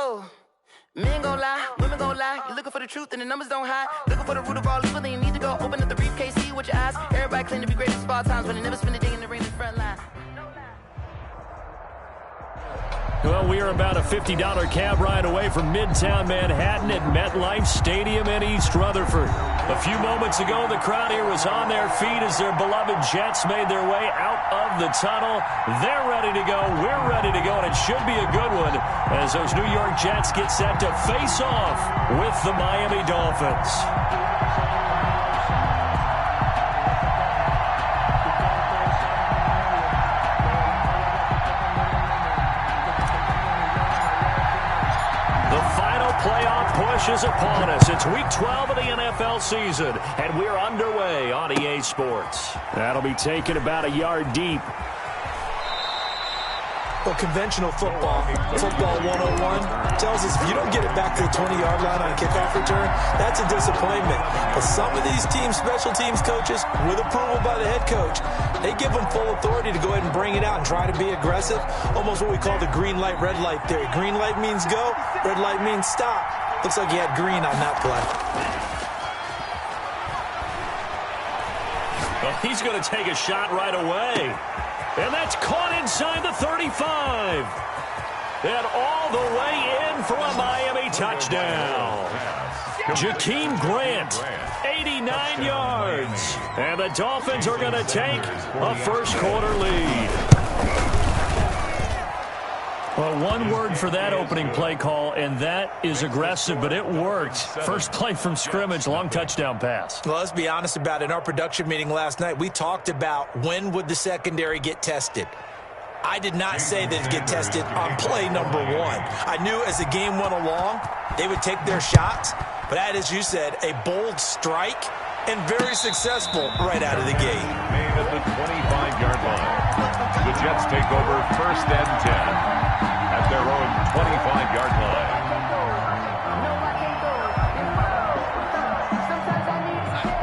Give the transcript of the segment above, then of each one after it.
Oh, men gon' lie, women gon' lie. You're looking for the truth and the numbers don't hide. Looking for the root of all evil, then you need to go open up the briefcase, see with your eyes. Everybody claim to be greatest of all times, but they never spend a day in the rain in the front line. Well, we are about a $50 cab ride away from Midtown Manhattan at MetLife Stadium in East Rutherford. A few moments ago, the crowd here was on their feet as their beloved Jets made their way out of the tunnel. They're ready to go. We're ready to go, and it should be a good one as those New York Jets get set to face off with the Miami Dolphins. Playoff push is upon us. It's week 12 of the NFL season, and we're underway on EA Sports. That'll be taken about a yard deep. Well, conventional football 101, tells us if you don't get it back to the 20-yard line on a kickoff return, that's a disappointment. But some of these teams, special teams coaches, with approval by the head coach, they give them full authority to go ahead and bring it out and try to be aggressive. Almost what we call the green light, red light theory. Green light means go, red light means stop. Looks like he had green on that play. Well, he's going to take a shot right away. And that's caught inside the 35. And all the way in for a Miami touchdown. Jakeem Grant, 89 yards. And the Dolphins are going to take a first-quarter lead. Well, one word for that opening play call, and that is aggressive, but it worked. First play from scrimmage, long touchdown pass. Well, let's be honest about it. In our production meeting last night, we talked about when would the secondary get tested. I did not say that it'd get tested on play number one. I knew as the game went along, they would take their shots, but that, as you said, a bold strike and very successful right out of the gate. Made at the 25-yard line. The Jets take over first and 10. At their own 25-yard line.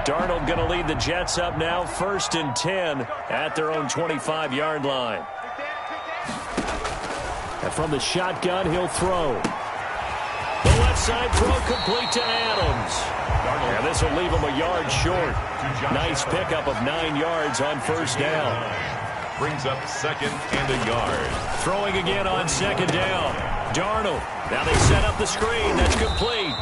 Darnold going to lead the Jets up now, first and 10 at their own 25-yard line. And from the shotgun, he'll throw. The left side throw complete to Adams. And this will leave him a yard short. Nice pickup of 9 yards on first down. Brings up second and a yard. Throwing again on second down. Darnold. Now they set up the screen. That's complete.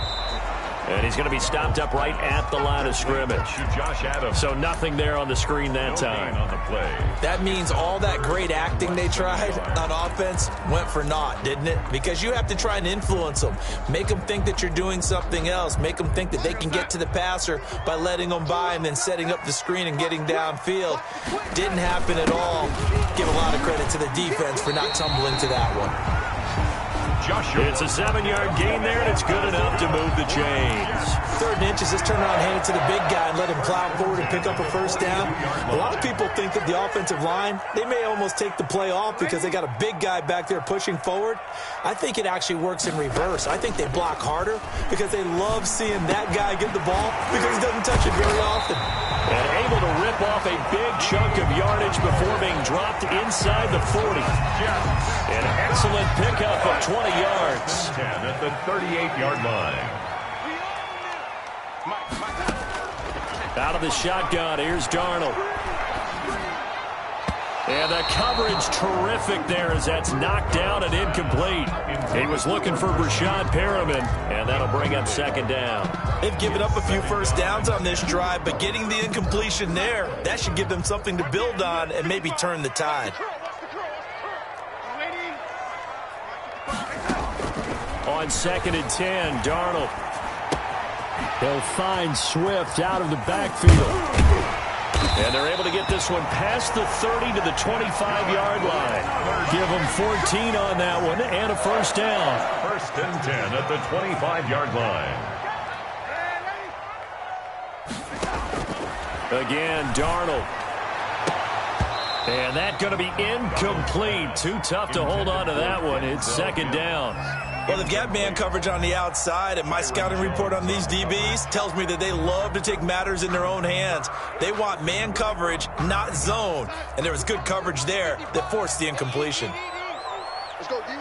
And he's going to be stopped up right at the line of scrimmage. Josh Adams. So nothing there on the screen that time. On the play. That means all that great acting they tried on offense went for naught, didn't it? Because you have to try and influence them. Make them think that you're doing something else. Make them think that they can get to the passer by letting them by and then setting up the screen and getting downfield. Didn't happen at all. Give a lot of credit to the defense for not tumbling to that one. It's a 7-yard gain there, and it's good enough to move the chains. Third and inches, just turn around and hand it to the big guy and let him plow forward and pick up a first down. A lot of people think that the offensive line, they may almost take the play off because they got a big guy back there pushing forward. I think it actually works in reverse. I think they block harder because they love seeing that guy get the ball because he doesn't touch it very often. And able to rip off a big chunk of yardage before being dropped inside the 40. An excellent pickup of 20 yards. 10 at the 38-yard line. Out of the shotgun, here's Darnold. And the coverage terrific there as that's knocked down and incomplete. He was looking for Brashad Perriman, and that'll bring up second down. They've given up a few first downs on this drive, but getting the incompletion there, that should give them something to build on and maybe turn the tide. On second and 10, Darnold. He'll find Swift out of the backfield. And they're able to get this one past the 30 to the 25-yard line. Give them 14 on that one and a first down. First and 10 at the 25-yard line. Again, Darnold. And that's going to be incomplete. Too tough to hold on to that one. It's second down. Well, they've got man coverage on the outside, and my scouting report on these DBs tells me that they love to take matters in their own hands. They want man coverage, not zone. And there was good coverage there that forced the incompletion. Let's go, D.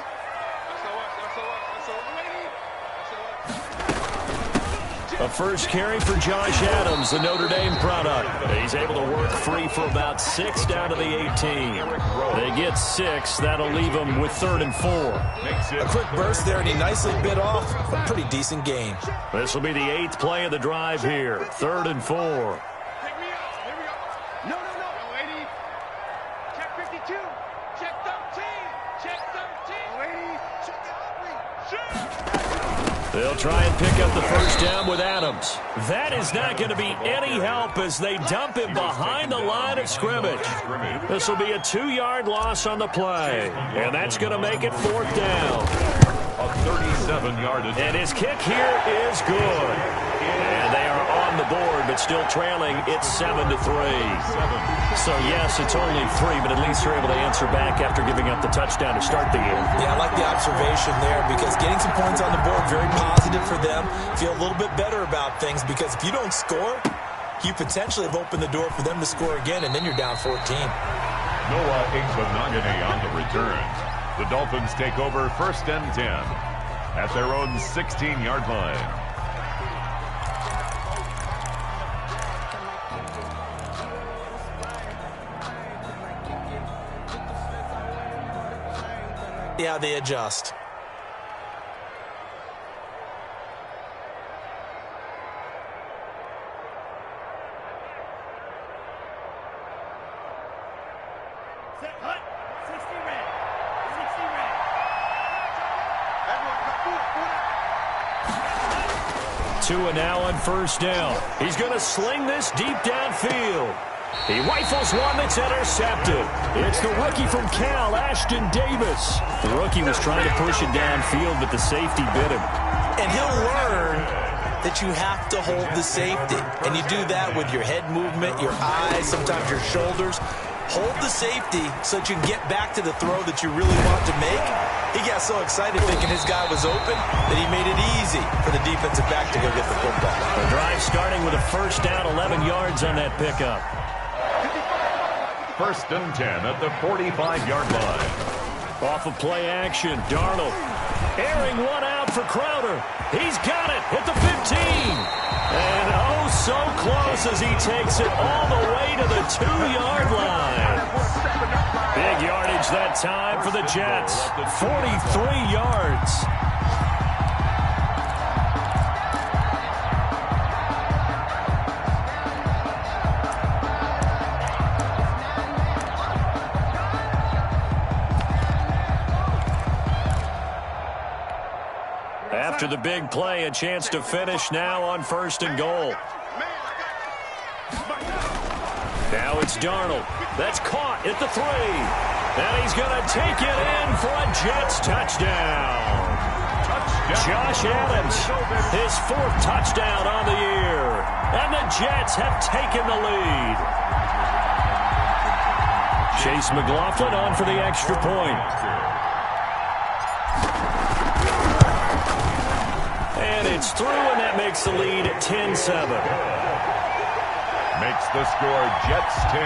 A first carry for Josh Adams, the Notre Dame product. He's able to work free for about 6 down to the 18. They get 6. That'll leave them with 3rd and 4. A quick burst there, and he nicely bit off a pretty decent gain. This will be the 8th play of the drive here. 3rd and 4. They'll try and pick up the first down with Adams. That is not going to be any help as they dump him behind the line of scrimmage. This will be a 2-yard loss on the play, and that's going to make it 4th down. A 37-yard attempt. And his kick here is good. And they are on the board, but still trailing. It's 7-3. So, yes, it's only 3, but at least they're able to answer back after giving up the touchdown to start the game. Yeah, I like the observation there because getting some points on the board, very positive for them. Feel a little bit better about things because if you don't score, you potentially have opened the door for them to score again, and then you're down 14. Noah Igbenogany on the return. The Dolphins take over 1st and 10 at their own 16-yard line. Yeah, they adjust. Tua now on 1st down. He's going to sling this deep downfield. He rifles one that's intercepted. It's the rookie from Cal, Ashton Davis. The rookie was trying to push it downfield, but the safety bit him. And he'll learn that you have to hold the safety. And you do that with your head movement, your eyes, sometimes your shoulders. Hold the safety so that you can get back to the throw that you really want to make. He got so excited thinking his guy was open that he made it easy for the defensive back to go get the football. The drive starting with a first down, 11 yards on that pickup. 1st and 10 at the 45-yard line. Off of play action, Darnold airing one out for Crowder. He's got it at the 15. And oh, so close as he takes it all the way to the 2-yard line. Big yardage that time for the Jets. 43 yards. After the big play, a chance to finish now on 1st and goal. Now it's Darnold. That's caught at the 3. And he's going to take it in for a Jets touchdown. Josh Adams, his 4th touchdown on the year. And the Jets have taken the lead. Chase McLaughlin on for the extra point. And it's through, and that makes the lead 10-7. Makes the score Jets 10,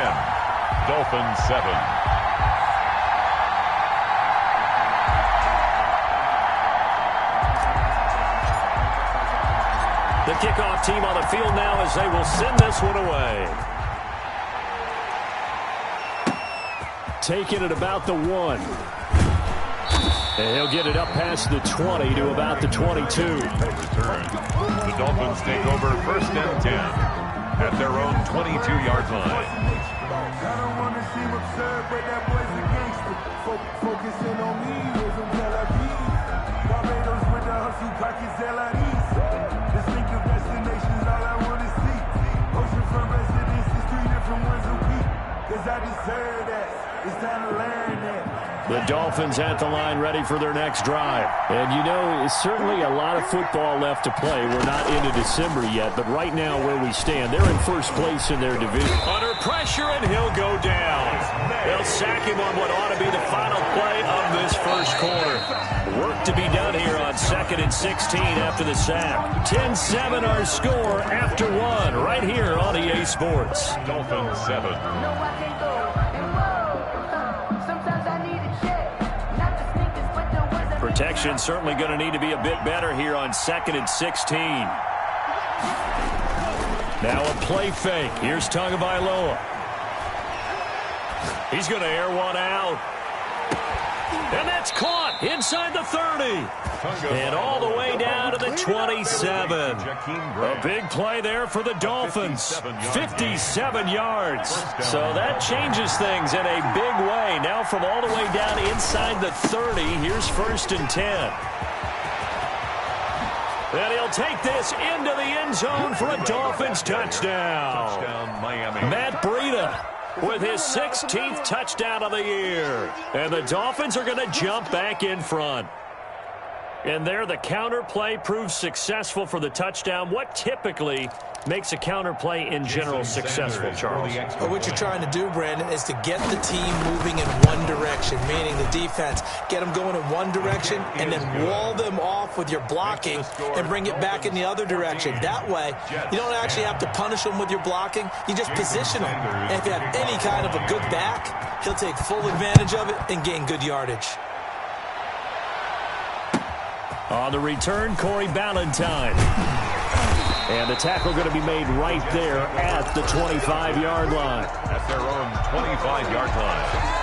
Dolphins 7. The kickoff team on the field now as they will send this one away. Taking it about the 1. And he'll get it up past the 20 to about the 22. Return. The Dolphins take over 1st and 10 at their own 22-yard line. I don't want to seem absurd, but that boy's a gangster. Focusing on me, was from Tel Aviv. Barbados with the hustle pockets, LIDs. Distinctive destinations, all I want to see. Oceanfront residences, 3 different ones a week. Cause I deserve that. It's time to learn that. The Dolphins at the line ready for their next drive. And you know, it's certainly a lot of football left to play. We're not into December yet, but right now where we stand, they're in 1st place in their division. Under pressure, and he'll go down. They'll sack him on what ought to be the final play of this 1st quarter. Work to be done here on 2nd and 16 after the sack. 10-7 our score after 1 right here on EA Sports. Dolphins 7. Protection certainly going to need to be a bit better here on 2nd and 16. Now a play fake. Here's Tagovailoa. He's going to air one out. And that's caught inside the 30. And all the way down to the 27. A big play there for the Dolphins. 57 yards. So that changes things in a big way. Now from all the way down inside the 30, here's 1st and 10. And he'll take this into the end zone for a Dolphins touchdown. Matt Breida with his 16th touchdown of the year. And the Dolphins are going to jump back in front. And there the counter play proves successful for the touchdown. What typically makes a counter play in general successful, Charles? Well, what you're trying to do, Brandon, is to get the team moving in one direction, meaning the defense, get them going in one direction and then wall them off with your blocking and bring it back in the other direction. That way, you don't actually have to punish them with your blocking. You just position them. And if you have any kind of a good back, he'll take full advantage of it and gain good yardage. On the return, Corey Ballantyne. And the tackle going to be made right there at the 25-yard line. At their own 25-yard line.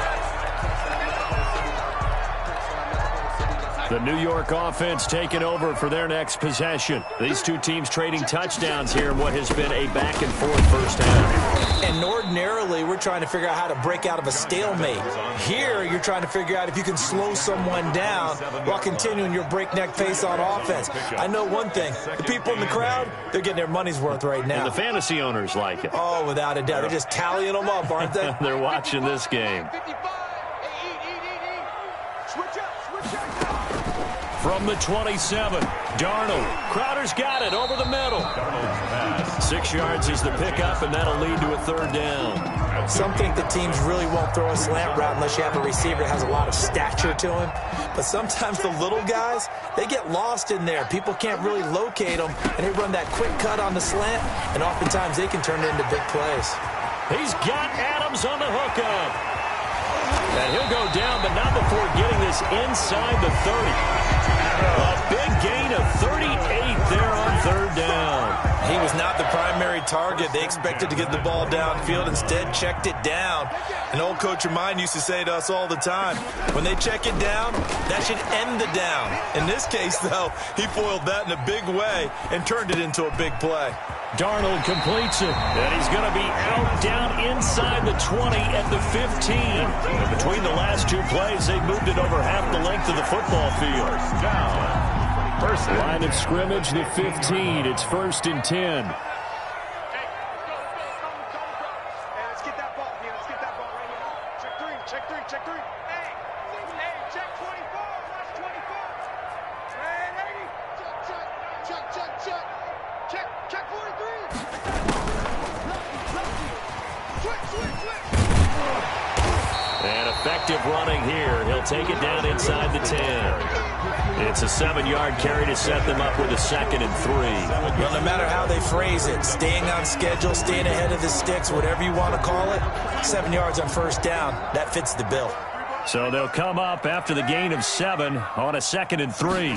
The New York offense taking over for their next possession. These two teams trading touchdowns here in what has been a back-and-forth first half. And ordinarily, we're trying to figure out how to break out of a stalemate. Here, you're trying to figure out if you can slow someone down while continuing your breakneck pace on offense. I know one thing. The people in the crowd, they're getting their money's worth right now. And the fantasy owners like it. Oh, without a doubt. They're just tallying them up, aren't they? They're watching this game. From the 27, Darnold. Crowder's got it over the middle. 6 yards is the pickup, and that'll lead to a 3rd down. Some think the teams really won't throw a slant route unless you have a receiver that has a lot of stature to him. But sometimes the little guys, they get lost in there. People can't really locate them, and they run that quick cut on the slant, and oftentimes they can turn it into big plays. He's got Adams on the hookup. And he'll go down, but not before getting this inside the 30. A big gain of 38 there on 3rd down. He was not the primary target. They expected to get the ball downfield. Instead, checked it down. An old coach of mine used to say to us all the time, when they check it down, that should end the down. In this case, though, he foiled that in a big way and turned it into a big play. Darnold completes it, and he's going to be out down inside the 20 at the 15. And between the last two plays, they moved it over half the length of the football field. First line of scrimmage, the 15. It's 1st and 10. And effective running here. He'll take it down inside the 10. It's a 7-yard carry to set them up with a 2nd and 3. Well, no matter how they phrase it, staying on schedule, staying ahead of the sticks, whatever you want to call it, 7 yards on 1st down, that fits the bill. So they'll come up after the gain of 7 on a 2nd and 3.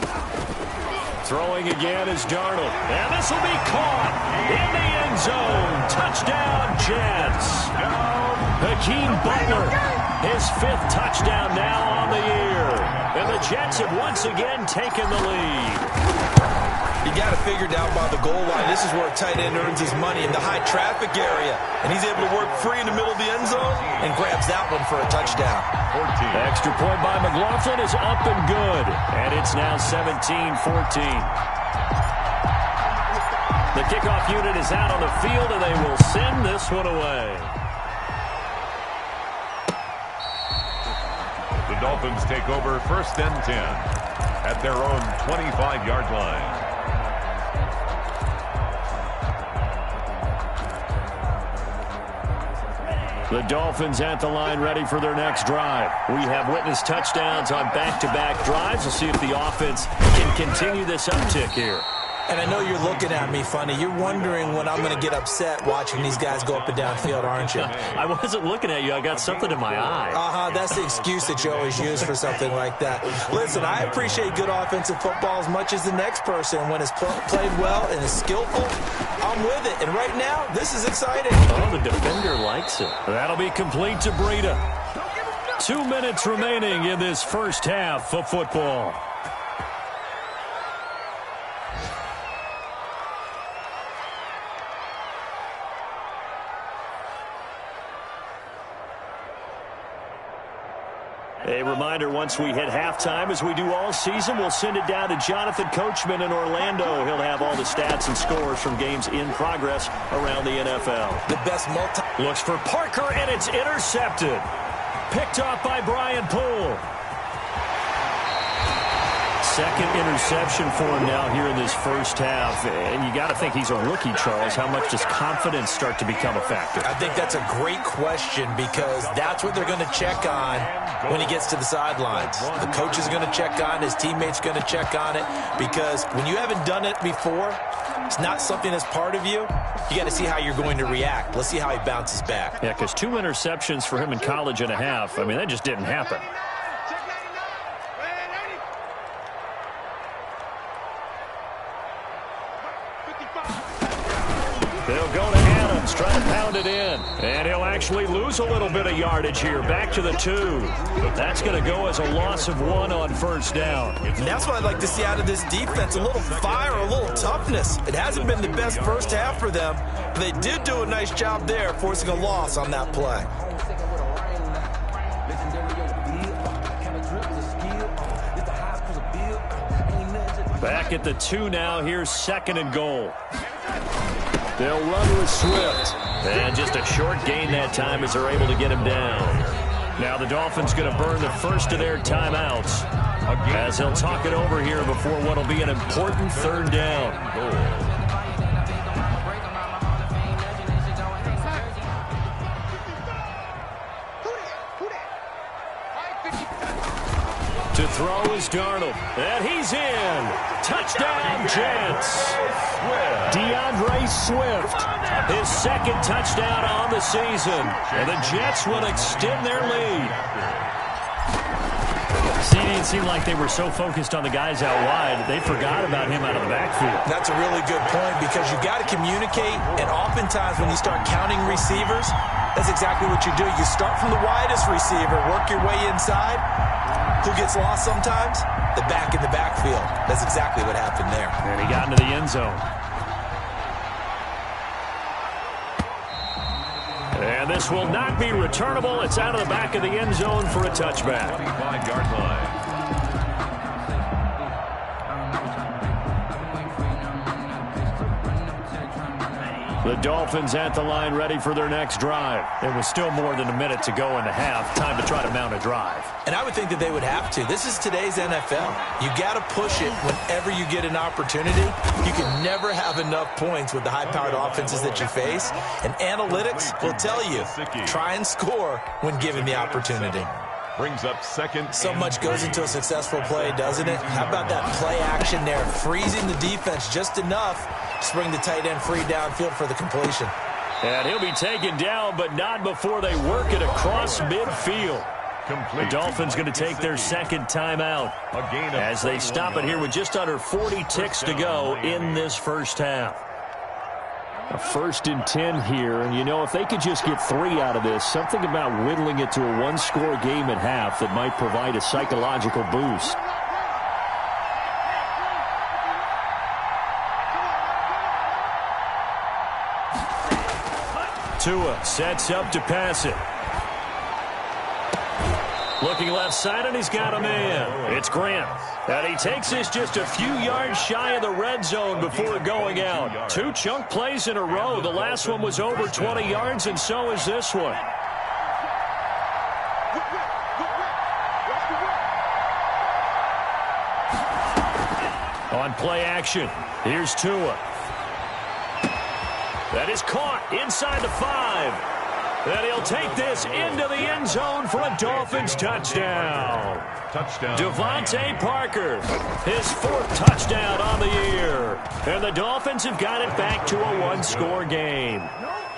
Throwing again is Darnold. And this will be caught in the end zone. Touchdown, Jets. Hakeem Butler, his 5th touchdown now on the year. And the Jets have once again taken the lead. You got to figure down by the goal line. This is where a tight end earns his money, in the high traffic area. And he's able to work free in the middle of the end zone and grabs that one for a touchdown. 14. Extra point by McLaughlin is up and good. And it's now 17-14. The kickoff unit is out on the field, and they will send this one away. The Dolphins take over 1st and 10 at their own 25-yard line. The Dolphins at the line, ready for their next drive. We have witnessed touchdowns on back-to-back drives. We'll see if the offense can continue this uptick here. And I know you're looking at me funny. You're wondering when I'm going to get upset watching these guys go up and down field, aren't you? I wasn't looking at you. I got something in my eye. That's the excuse that you always use for something like that. Listen, I appreciate good offensive football as much as the next person. When it's played well and is skillful, I'm with it. And right now, this is exciting. Oh, the defender likes it. That'll be complete to Breida. 2 minutes remaining in this first half of football. A reminder, once we hit halftime, as we do all season, we'll send it down to Jonathan Coachman in Orlando. He'll have all the stats and scores from games in progress around the NFL. The best Looks for Parker, and it's intercepted. Picked off by Brian Poole. Second interception for him now here in this first half. And you got to think he's a rookie, Charles. How much does confidence start to become a factor? I think that's a great question because that's what they're going to check on when he gets to the sidelines. The coach is going to check on it. His teammates going to check on it because when you haven't done it before, it's not something that's part of you. You got to see how you're going to react. Let's see how he bounces back. Yeah, because 2 interceptions for him in college and a half. I mean, that just didn't happen. They'll go to Adams, try to pound it in. And he'll actually lose a little bit of yardage here. Back to the 2. But that's going to go as a loss of 1 on first down. And that's what I'd like to see out of this defense. A little fire, a little toughness. It hasn't been the best first half for them. But they did do a nice job there, forcing a loss on that play. Back at the 2 now. Here's 2nd and goal. They'll run with Swift. And just a short gain that time as they're able to get him down. Now the Dolphins going to burn the first of their timeouts as they'll talk it over here before what will be an important 3rd down. To throw is Darnold. And he's in. Touchdown, Jets. DeAndre Swift, his 2nd touchdown on the season. And the Jets will extend their lead. It seemed like they were so focused on the guys out wide, they forgot about him out of the backfield. That's a really good point because you got to communicate, and oftentimes when you start counting receivers, that's exactly what you do. You start from the widest receiver, work your way inside. Who gets lost sometimes? The back in the backfield. That's exactly what happened there. And he got into the end zone. And this will not be returnable. It's out of the back of the end zone for a touchback. 5-yard line. The Dolphins at the line ready for their next drive. There was still more than a minute to go in the half. Time to try to mount a drive. And I would think that they would have to. This is today's NFL. You got to push it whenever you get an opportunity. You can never have enough points with the high-powered offenses that you face. And analytics will tell you, try and score when given the opportunity. Brings up 2nd. So much goes into a successful play, doesn't it? How about that play action there, freezing the defense just enough to bring the tight end free downfield for the completion. And he'll be taken down, but not before they work it across midfield. The Dolphins going to take their 2nd timeout as they stop it here with just under 40 ticks to go in this first half. A 1st and 10 here, and you know, if they could just get 3 out of this, something about whittling it to a 1-score game at half that might provide a psychological boost. Tua sets up to pass it. Looking left side, and he's got a man. It's Grant. And he takes this just a few yards shy of the red zone before going out. 2 chunk plays in a row. The last one was over 20 yards, and so is this one. On play action, here's Tua. That is caught inside the 5. And he'll take this into the end zone for a Dolphins touchdown. Touchdown. Devontae Parker, his 4th touchdown on the year. And the Dolphins have got it back to a one-score game.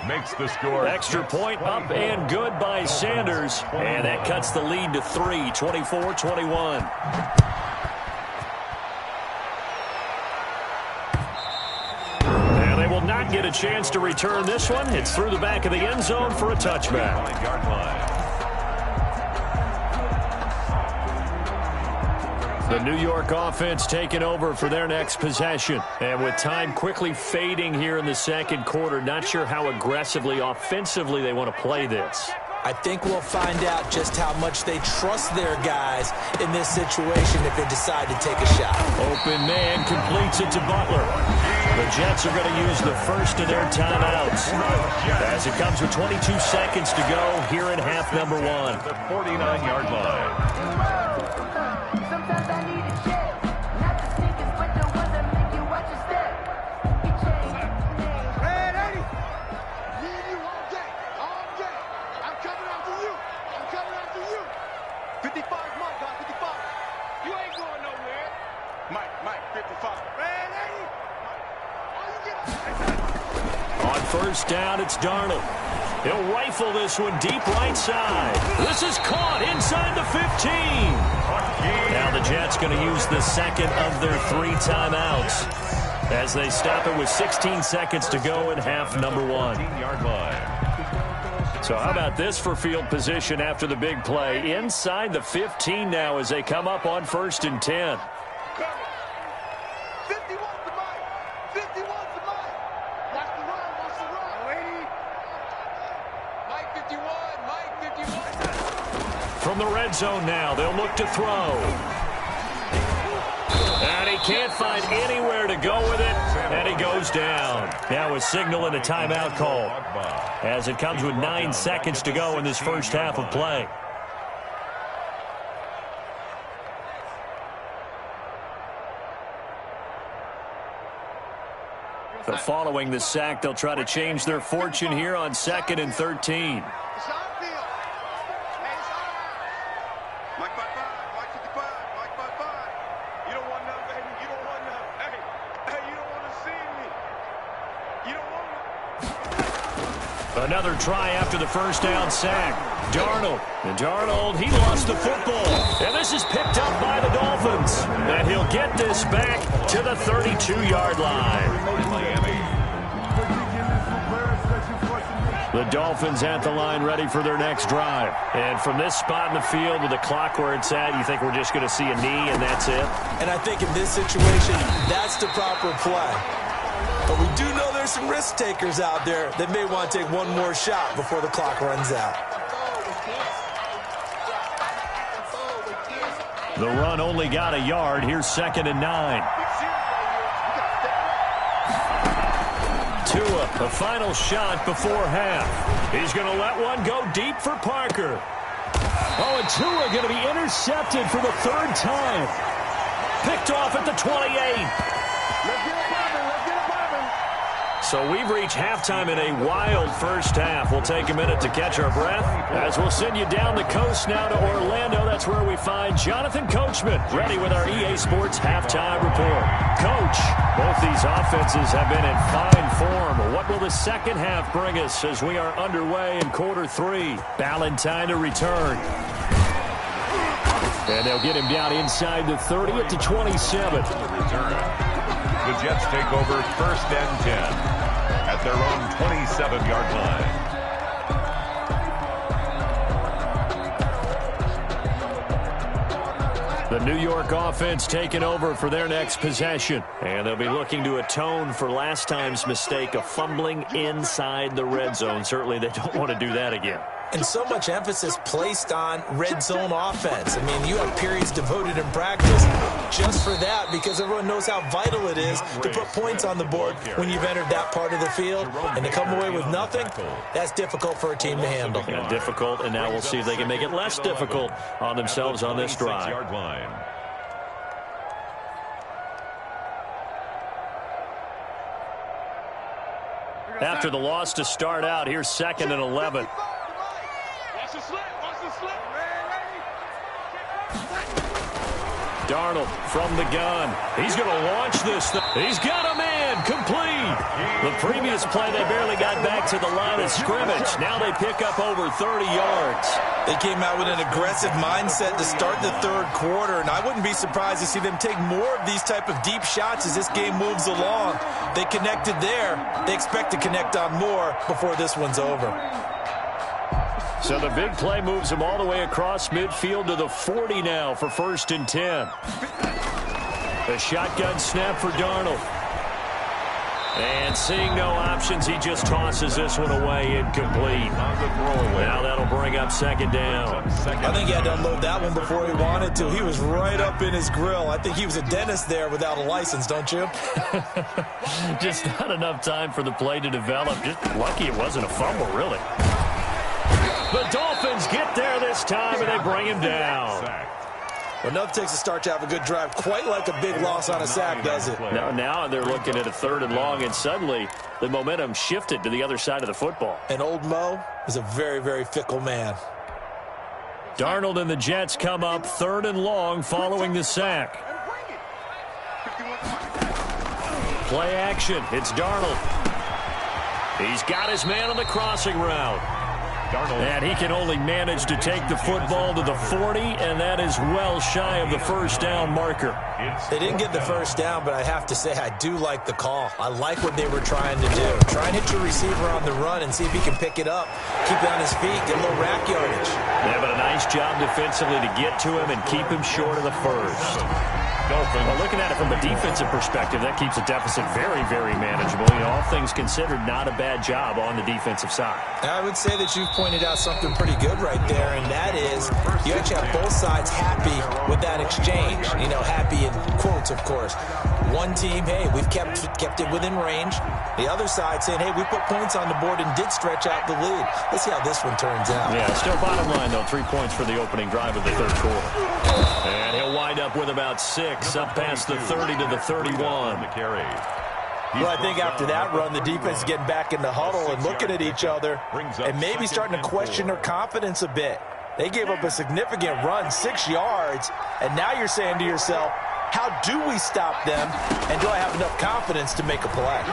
Makes the score. Extra point up and good by Sanders. And that cuts the lead to 3, 24-21. And they will not get a chance to return this one. It's through the back of the end zone for a touchback. Yard line. The New York offense taking over for their next possession. And with time quickly fading here in the second quarter, not sure how aggressively, offensively they want to play this. I think we'll find out just how much they trust their guys in this situation if they decide to take a shot. Open man completes it to Butler. The Jets are going to use the first of their timeouts as it comes with 22 seconds to go here in half number 1. The 49-yard line. Sometimes I need a check, not the sneakers, but the ones that make you watch your step. He changed his name. Red 80, me and you all day, all day. I'm coming after you. I'm coming after you. 55 Mike, 55. You ain't going nowhere. Mike, 55. Red 80. All you get. On first down, it's Darnold. He'll rifle this one deep right side. This is caught inside the 15. Now the Jets going to use the second of their 3 timeouts as they stop it with 16 seconds to go in half number 1. 15-yard line. So how about this for field position after the big play? Inside the 15 now as they come up on 1st and 10. 51 to Mike. 51 to Mike. Watch the run. Watch the run. Lady. Mike 51. Mike 51. From the red zone now, they'll look to throw. And he can't find anywhere to go with it, and he goes down. Now a signal and a timeout call as it comes with 9 seconds to go in this first half of play. But following the sack, they'll try to change their fortune here on 2nd and 13. It's our field. Hey, it's all right. Mike 55. Mike 55. Mike 55. You don't want none, baby. You don't want none. Hey, you don't want to see me. You don't want me. Another try after the first down sack. Darnold. And Darnold, he lost the football. And this is picked up by the Dolphins. And he'll get this back to the 32-yard line. The Dolphins at the line ready for their next drive. And from this spot in the field with the clock where it's at, you think we're just going to see a knee and that's it? And I think in this situation, that's the proper play. But we do know there's some risk takers out there that may want to take one more shot before the clock runs out. The run only got a yard. Here's 2nd and 9. Tua, a final shot before half. He's going to let one go deep for Parker. Oh, and Tua going to be intercepted for the 3rd time. Picked off at the 28. So we've reached halftime in a wild first half. We'll take a minute to catch our breath as we'll send you down the coast now to Orlando. That's where we find Jonathan Coachman ready with our EA Sports Halftime Report. Coach, both these offenses have been in fine form. What will the second half bring us as we are underway in quarter 3? Ballantyne to return. And they'll get him down inside the 30 at the 27. The Jets take over 1st and 10 at their own 27-yard line. The New York offense taking over for their next possession. And they'll be looking to atone for last time's mistake of fumbling inside the red zone. Certainly they don't want to do that again. And so much emphasis placed on red zone offense. I mean, you have periods devoted in practice just for that because everyone knows how vital it is to put points on the board when you've entered that part of the field. And to come away with nothing, that's difficult for a team to handle. Yeah, difficult, and now we'll see if they can make it less difficult on themselves on this drive. After the loss to start out, here's 2nd and 11. Darnold from the gun. He's going to launch this thing. He's got a man complete. The previous play, they barely got back to the line of scrimmage. Now they pick up over 30 yards. They came out with an aggressive mindset to start the third quarter, and I wouldn't be surprised to see them take more of these type of deep shots as this game moves along. They connected there. They expect to connect on more before this one's over. So the big play moves them all the way across midfield to the 40 now for 1st and 10. The shotgun snap for Darnold. And seeing no options, he just tosses this one away, incomplete. Now that'll bring up 2nd down. I think he had to unload that one before he wanted to. He was right up in his grill. I think he was a dentist there without a license, don't you? Just not enough time for the play to develop. Just lucky it wasn't a fumble, really. The Dolphins get there this time, and they bring him down. Well, enough takes a start to have a good drive. Quite like a big loss on a sack, does it? Now they're looking at a 3rd and long, and suddenly the momentum shifted to the other side of the football. And old Mo is a very, very fickle man. Darnold and the Jets come up 3rd and long following the sack. Play action. It's Darnold. He's got his man on the crossing route. And he can only manage to take the football to the 40, and that is well shy of the 1st down marker. They didn't get the 1st down, but I have to say I do like the call. I like what they were trying to do. Try and hit your receiver on the run and see if he can pick it up, keep it on his feet, get a little rack yardage. Yeah, but a nice job defensively to get to him and keep him short of the 1st. Well, looking at it from a defensive perspective, that keeps the deficit very, very manageable. You know, all things considered, not a bad job on the defensive side. I would say that you've pointed out something pretty good right there, and that is you actually have both sides happy with that exchange. You know, happy in quotes, of course. One team, hey, we've kept it within range. The other side saying, hey, we put points on the board and did stretch out the lead. Let's see how this one turns out. Yeah, still bottom line, though, 3 points for the opening drive of the 3rd quarter. And he'll wind up with about 6, up past the 30 to the 31. Well, I think after that run, the defense is getting back in the huddle and looking at each other and maybe starting to question their confidence a bit. They gave up a significant run, 6 yards, and now you're saying to yourself, how do we stop them, and do I have enough confidence to make a play?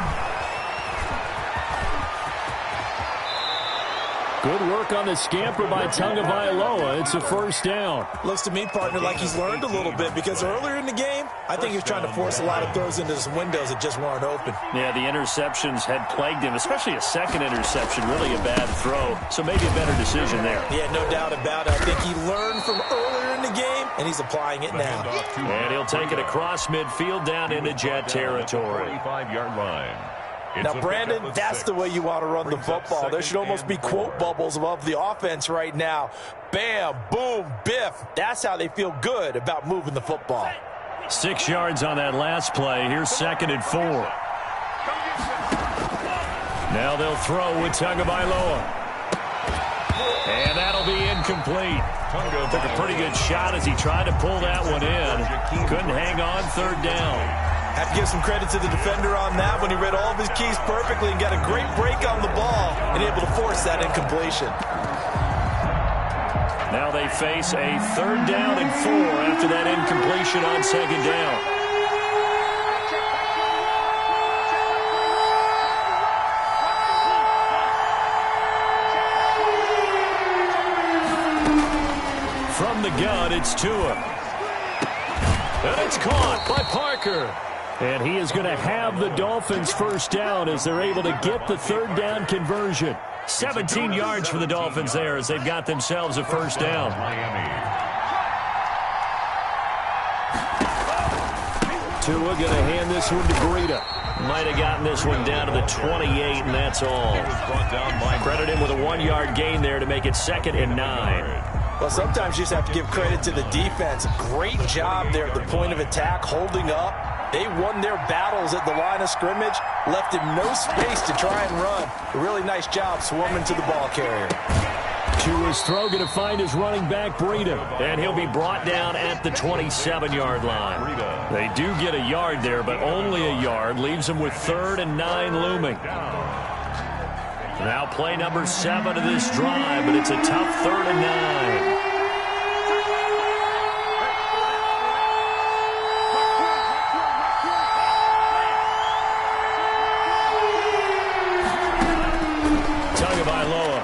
Good work on the scamper by Tagovailoa. It's a 1st down. Looks to me, partner, like he's learned a little bit because earlier in the game, I think he was trying to force a lot of throws into some windows that just weren't open. Yeah, the interceptions had plagued him, especially a 2nd interception, really a bad throw. So maybe a better decision there. Yeah, no doubt about it. I think he learned from earlier in the game, and he's applying it now. And he'll take it across midfield down into Jet territory. 45-yard line. Now, Brandon, that's the way you want to run the football. There should almost be quote bubbles above the offense right now. Bam, boom, biff. That's how they feel good about moving the football. 6 yards on that last play. Here's 2nd and 4. Now they'll throw with Tagovailoa. And that'll be incomplete. Took a pretty good shot as he tried to pull that one in. Couldn't hang on 3rd down. Have to give some credit to the defender on that when he read all of his keys perfectly and got a great break on the ball and able to force that incompletion. Now they face a 3rd down and 4 after that incompletion on 2nd down. From the gun, it's Tua. And it's caught by Parker. And he is going to have the Dolphins 1st down as they're able to get the 3rd down conversion. 17 yards for the Dolphins there as they've got themselves a 1st down. Tua going to hand this one to Breida. Might have gotten this one down to the 28, and that's all. Credit him with a 1-yard gain there to make it 2nd and 9. Well, sometimes you just have to give credit to the defense. Great job there at the point of attack, holding up. They won their battles at the line of scrimmage, left him no space to try and run. A really nice job swarming to the ball carrier. Tua's throw going to find his running back, Breida, and he'll be brought down at the 27-yard line. They do get a yard there, but only a yard. Leaves them with 3rd and 9 looming. Now play number 7 of this drive, but it's a tough 3rd and 9.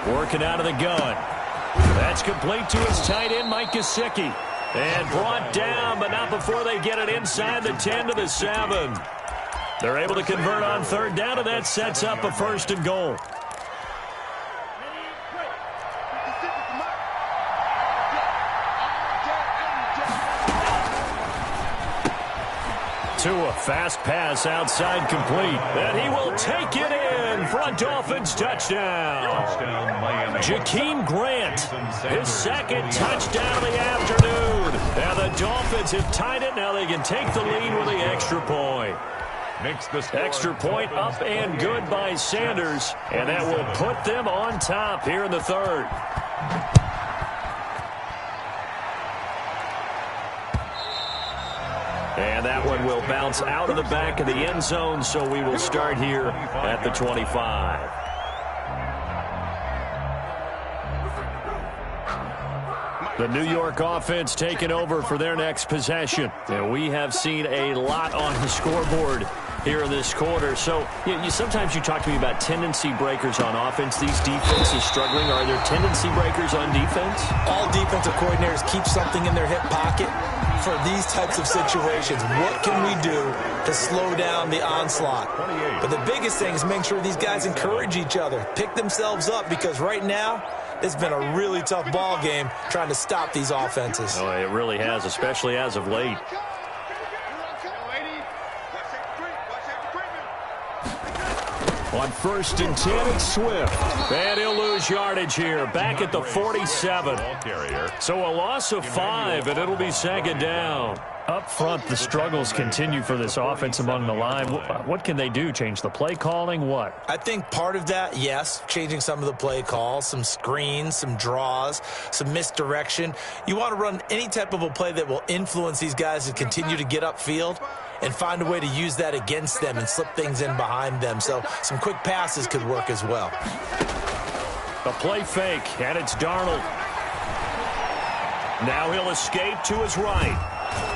Working out of the gun. That's complete to his tight end, Mike Gesicki. And brought down, but not before they get it inside the 10 to the 7. They're able to convert on 3rd down, and that sets up a 1st and goal. To a fast pass outside complete. And he will take it in for a Dolphins touchdown. Jakeem Grant, his 2nd touchdown of the afternoon. And the Dolphins have tied it. Now they can take the lead with the extra point. Extra point up and good by Sanders. And that will put them on top here in the 3rd. And that one will bounce out of the back of the end zone, so we will start here at the 25. The New York offense taking over for their next possession. And we have seen a lot on the scoreboard here in this quarter. So sometimes you talk to me about tendency breakers on offense. These defenses struggling. Are there tendency breakers on defense? All defensive coordinators keep something in their hip pocket for these types of situations. What can we do to slow down the onslaught? But the biggest thing is make sure these guys encourage each other, pick themselves up, because right now it's been a really tough ball game trying to stop these offenses. Oh, it really has, especially as of late. On 1st and 10, it's Swift. And he'll lose yardage here, back at the 47. So a loss of 5, and it'll be 2nd down. Up front, the struggles continue for this offense among the line. What can they do? Change the play calling? What? I think part of that, yes, changing some of the play calls, some screens, some draws, some misdirection. You want to run any type of a play that will influence these guys to continue to get upfield and find a way to use that against them and slip things in behind them. So some quick passes could work as well. A play fake, and it's Darnold. Now he'll escape to his right.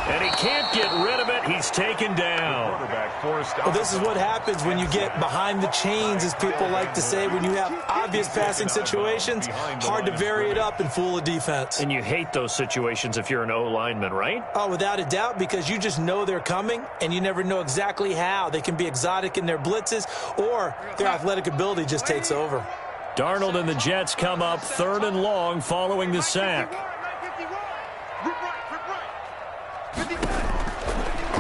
And he can't get rid of it. He's taken down. Well, this is what happens when you get behind the chains, as people like to say. When you have obvious passing situations, hard to vary it up and fool a defense. And you hate those situations if you're an O-lineman, right? Oh, without a doubt, because you just know they're coming, and you never know exactly how. They can be exotic in their blitzes, or their athletic ability just takes over. Darnold and the Jets come up 3rd and long following the sack.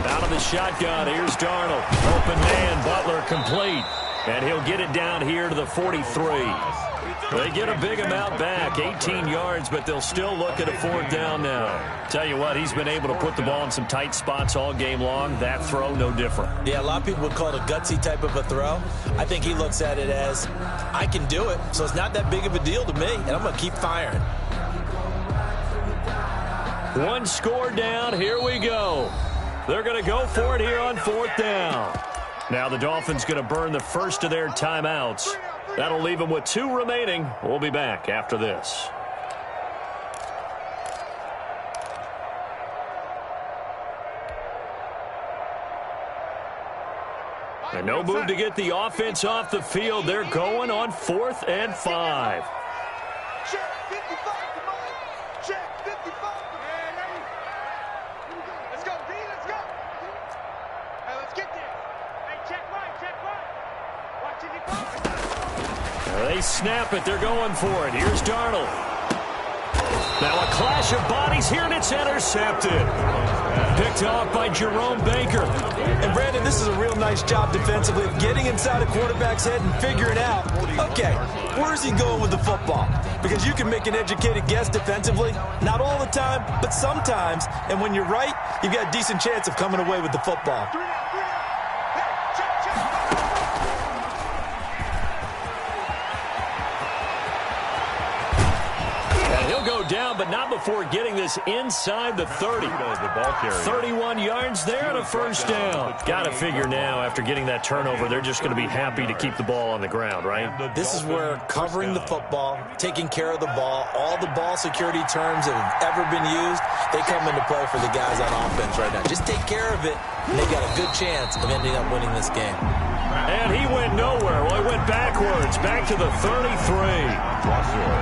Out of the shotgun, here's Darnold. Open man, Butler complete. And he'll get it down here to the 43. They get a big amount back, 18 yards, but they'll still look at a 4th down now. Tell you what, he's been able to put the ball in some tight spots all game long. That throw, no different. Yeah, a lot of people would call it a gutsy type of a throw. I think he looks at it as, I can do it, so it's not that big of a deal to me, and I'm going to keep firing. One score down, here we go. They're going to go for it here on 4th down. Now the Dolphins going to burn the first of their timeouts. That'll leave them with 2 remaining. We'll be back after this. And no move to get the offense off the field. They're going on 4th and 5. Check 55, come on. Check 55. Let's go, D, let's go. Hey, let's get there. Hey, check right. Watch it, They snap it. They're going for it. Here's Darnold. Now a clash of bodies here, and it's intercepted. Picked off by Jerome Baker. And, Brandon, this is a real nice job defensively of getting inside a quarterback's head and figuring out, okay, where's he going with the football? Because you can make an educated guess defensively, not all the time, but sometimes. And when you're right, you've got a decent chance of coming away with the football. down, but not before getting this inside the 30. 31 yards there and a first down. Got to figure now, after getting that turnover, they're just going to be happy to keep the ball on the ground, right? This is where covering the football, taking care of the ball, all the ball security terms that have ever been used, they come into play for the guys on offense right now. Just take care of it, and they've got a good chance of ending up winning this game. And he went nowhere. Well, he went backwards, back to the 33.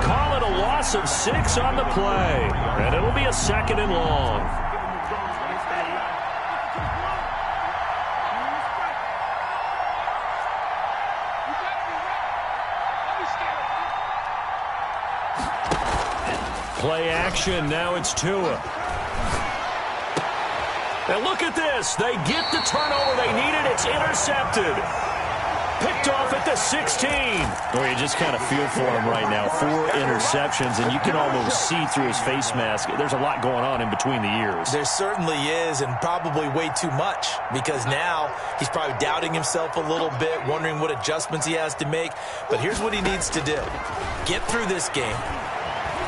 Call it a loss of 6 on the play. And it'll be a 2nd and long. Play action. Now it's Tua. And look at this. They get the turnover they needed. It's intercepted. Picked off at the 16. Well, you just kind of feel for him right now. 4 interceptions, and you can almost see through his face mask. There's a lot going on in between the ears. There certainly is, and probably way too much, because now he's probably doubting himself a little bit, wondering what adjustments he has to make. But here's what he needs to do. Get through this game.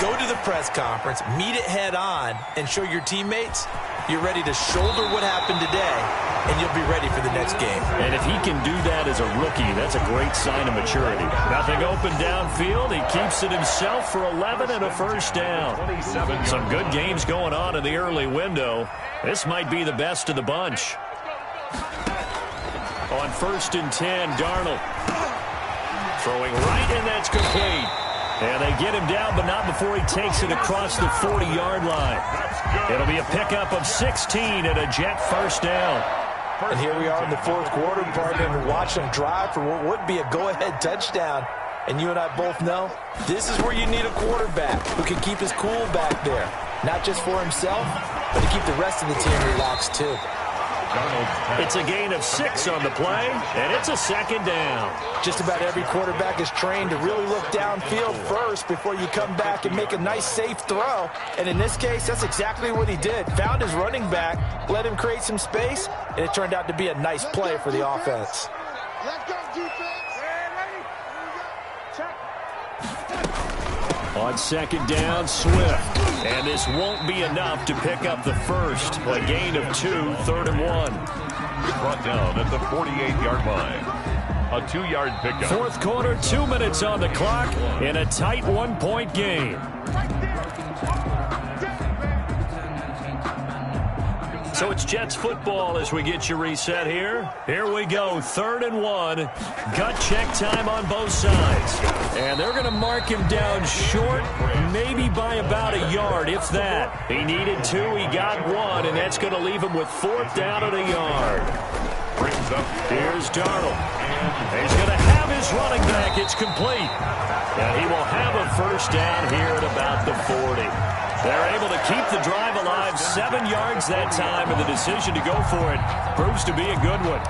Go to the press conference, meet it head on, and show your teammates you're ready to shoulder what happened today, and you'll be ready for the next game. And if he can do that as a rookie, that's a great sign of maturity. Nothing open downfield. He keeps it himself for 11 and a first down. Some good games going on in the early window. This might be the best of the bunch. On 1st and 10, Darnold. Throwing right, and that's complete. And they get him down, but not before he takes it across the 40-yard line. It'll be a pickup of 16 and a Jet first down. And here we are in the 4th quarter, partner, and watch them drive for what would be a go-ahead touchdown. And you and I both know this is where you need a quarterback who can keep his cool back there. Not just for himself, but to keep the rest of the team relaxed too. It's a gain of 6 on the play, and it's a 2nd down. Just about every quarterback is trained to really look downfield first before you come back and make a nice, safe throw. And in this case, that's exactly what he did. Found his running back, let him create some space, and it turned out to be a nice play for the offense. Let's go, defense. On 2nd down, Swift. And this won't be enough to pick up the first. A gain of 2, 3rd and 1. Brought down at the 48-yard line. A 2-yard pickup. 4th quarter, 2 minutes on the clock in a tight 1-point game. So it's Jets football as we get you reset here. Here we go, 3rd and 1. Gut check time on both sides. And they're going to mark him down short, maybe by about a yard, if that. He needed 2, he got 1, and that's going to leave him with 4th down at a yard. Brings up. Here's Darnold. He's going to have his running back. It's complete. And he will have a first down here at about the 40. They're able to keep the drive alive, 7 yards that time, and the decision to go for it proves to be a good one.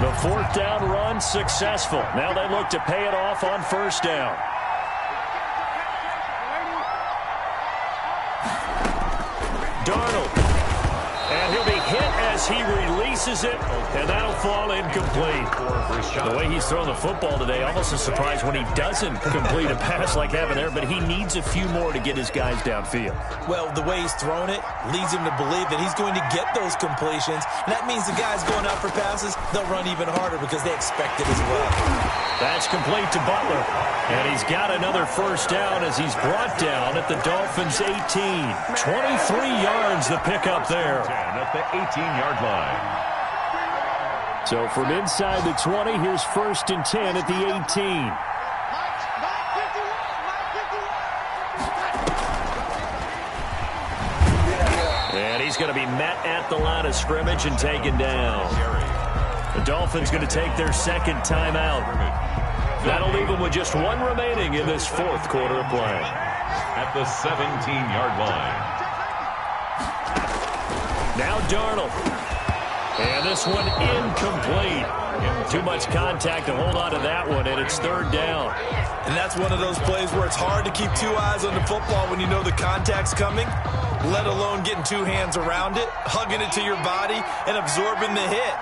The 4th down run successful. Now they look to pay it off on 1st down. Darnold. And he'll be hit as he releases it, and that'll fall incomplete. The way he's thrown the football today, almost a surprise when he doesn't complete a pass like that there, but he needs a few more to get his guys downfield. Well, the way he's thrown it leads him to believe that he's going to get those completions, and that means the guys going out for passes, they'll run even harder because they expect it as well. That's complete to Butler, and he's got another first down as he's brought down at the Dolphins' 18. 23 yards the pickup there. At the 18-yard line. So from inside the 20, here's 1st and 10 at the 18. And he's going to be met at the line of scrimmage and taken down. The Dolphins going to take their 2nd timeout. That'll leave them with just 1 remaining in this 4th quarter of play. At the 17-yard line. Now Darnold. And this one incomplete. Too much contact to hold on to that one, and it's 3rd down. And that's one of those plays where it's hard to keep 2 eyes on the football when you know the contact's coming, let alone getting 2 hands around it, hugging it to your body, and absorbing the hit,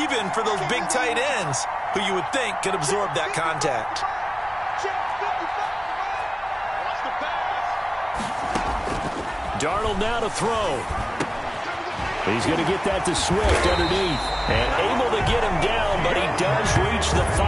even for those big tight ends who you would think could absorb that contact. Darnold now to throw. He's going to get that to Swift underneath. And able to get him down, but he does reach the 5.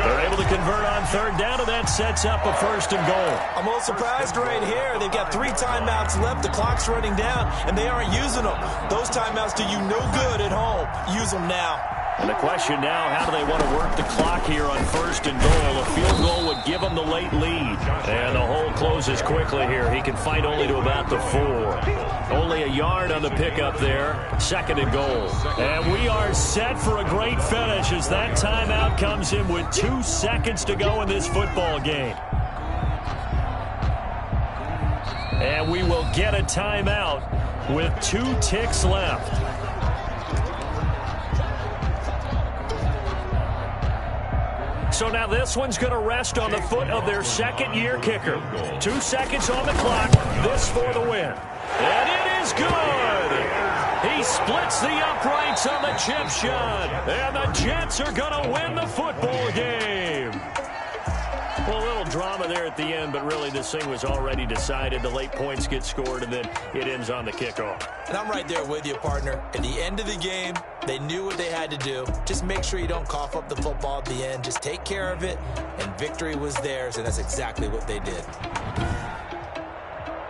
They're able to convert on third down, and that sets up a 1st and goal. I'm a little surprised right here. They've got 3 timeouts left. The clock's running down, and they aren't using them. Those timeouts do you no good at home. Use them now. And the question now, how do they want to work the clock here on 1st and goal? A field goal would give them the late lead. And the hole closes quickly here. He can fight only to about the 4. Only a yard on the pickup there. 2nd and goal. And we are set for a great finish as that timeout comes in with 2 seconds to go in this football game. And we will get a timeout with 2 ticks left. So now this one's going to rest on the foot of their 2nd-year kicker. 2 seconds on the clock. This for the win. And it is good. He splits the uprights on the chip shot. And the Jets are going to win the football game. Well, a little drama there at the end, but really this thing was already decided. The late points get scored, and then it ends on the kickoff. And I'm right there with you, partner. At the end of the game, they knew what they had to do. Just make sure you don't cough up the football at the end. Just take care of it, and victory was theirs, and that's exactly what they did.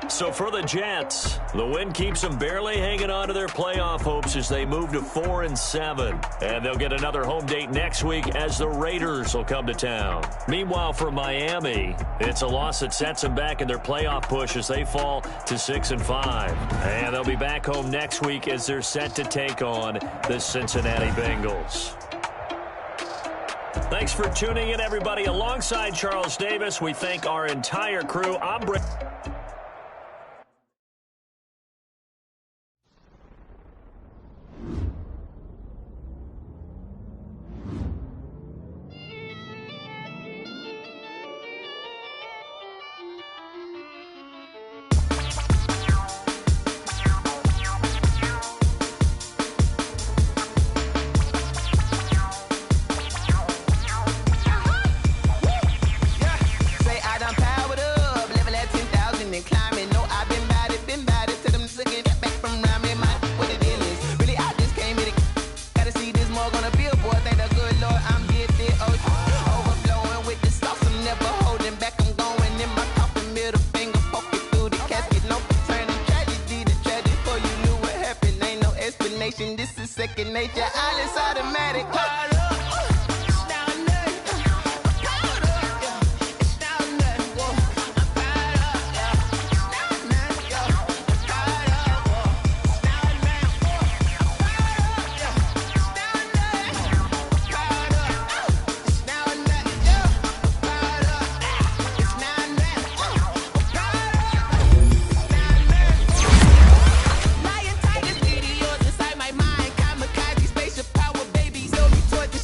So for the Jets, the win keeps them barely hanging on to their playoff hopes as they move to 4-7. And they'll get another home date next week as the Raiders will come to town. Meanwhile, for Miami, it's a loss that sets them back in their playoff push as they fall to 6-5. And they'll be back home next week as they're set to take on the Cincinnati Bengals. Thanks for tuning in, everybody. Alongside Charles Davis, we thank our entire crew. I'm Brett. This is second nature. All is automatic. Towards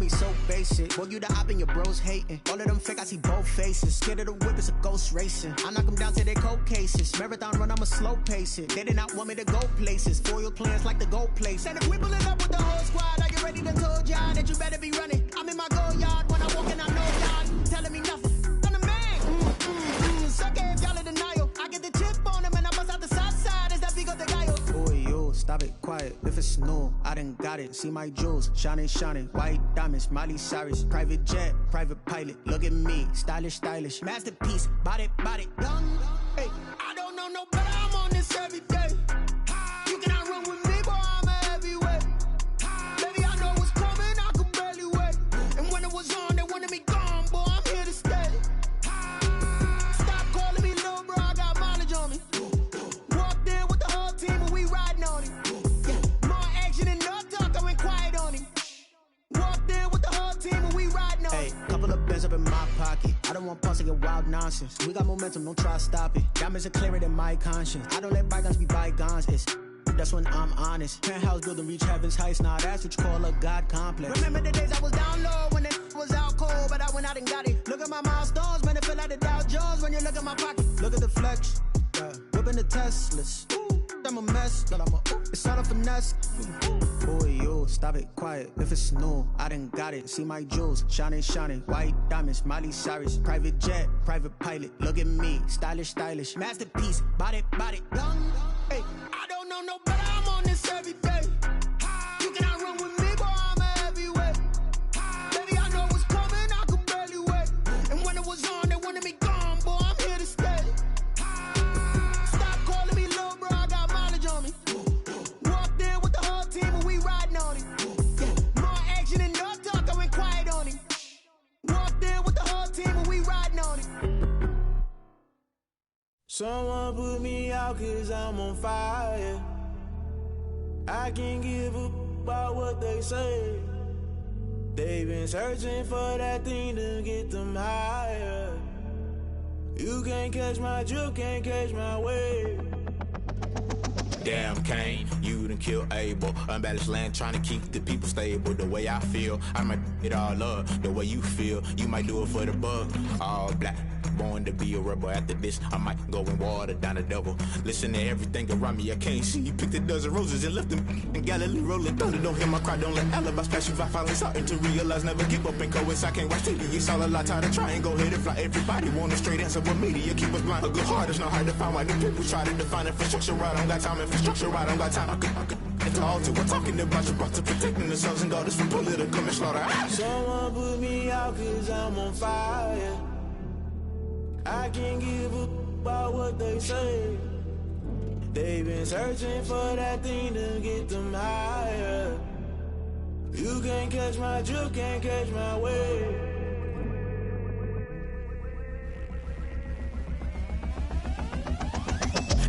me so basic. Boy, you the op and your bros hating. All of them fake, I see both faces. Scared of the whip, it's a ghost racing. I knock them down to their cold cases. Marathon run, I'ma slow pace it. They did not want me to go places. Foil plans like the gold place. And if we pulling up with the whole squad, are you ready to told y'all that you better be running? I'm in my go yard when I walk in, I know y'all telling me nothing. I'm the man. Suck it if y'all in denial. I get the chip on him and I bust out the south side. Is that Vigo de Gallo? Boy, yo, stop it, quiet. If it's new, I done got it. See my jewels, shining, shining. White diamonds, Miley Cyrus. Private jet, private pilot. Look at me, stylish, stylish. Masterpiece, body, young. Hey, I don't know no better. I'm on this every day. You cannot run with me, boy. I'm a heavyweight. Baby, I know what's coming. I could barely wait. And when it was on, they wanted me gone, boy. I'm here to stay. Stop calling me little bro. I got mileage on me. Walked in with the whole team and we riding on it. Yeah, more action and no talk. I went quiet on him. Walked in with the whole team and we riding on it. Hey, couple of bands up in my pocket. I don't want pause to get wild nonsense. We got momentum, don't try to stop it. Diamonds are clearer than my conscience. I don't let bygones be bygones. That's when I'm honest. Penthouse building reach heaven's heights. Now that's what you call a God complex. Remember the days I was down low when it was out cold, but I went out and got it. Look at my milestones, man, it feel like the Dow Jones when you look at my pocket. Look at the flex, whipping the Teslas. I'm a mess, but it's all a finesse. Boy, yo, stop it, quiet. If it's new, I done got it. See my jewels, shining, shining. White diamonds, Miley Cyrus. Private jet, private pilot. Look at me, stylish, stylish. Masterpiece, body, young. Hey, I don't know no better. I'm on this every day. You cannot run with me, boy. I'm a heavyweight. Baby, I know what's coming. I could barely wait. And when it was on, they wanted me gone, boy. I'm here to stay. Stop calling me little bro. I got mileage on me. Walked in with the whole team and we riding on it. Yeah, more action and no talk. I went quiet on him. Walked in with the whole team and we riding on it. Someone put me out 'cause I'm on fire. I can't give up about what they say. They've been searching for that thing to get them higher. You can't catch my drift, can't catch my wave. Damn, Kane, you done killed Abel. Unbalanced land, trying to keep the people stable. The way I feel, I might it all up. The way you feel, you might do it for the buck. All black, born to be a rebel. After this, I might go and water down the devil. Listen to everything around me, I can't see. You picked a dozen roses and left them in Galilee rolling thunder. Don't hear my cry, don't let alibis pass you. I finally starting to realize, never give up and coincide. I can't watch TV, it's all a lot. Time to try and go ahead and fly. Everybody want a straight answer, but media keep us blind. A good heart is not hard to find. Why the people try to define infrastructure right? I don't got time, infrastructure right, I don't got time. I could into all to. We're talking about you, brought to protecting the sons and daughters from political and slaughter. Someone put me out 'cause I'm on fire. I can't give up about what they say. They've been searching for that thing to get them higher. You can't catch my drift, can't catch my wave.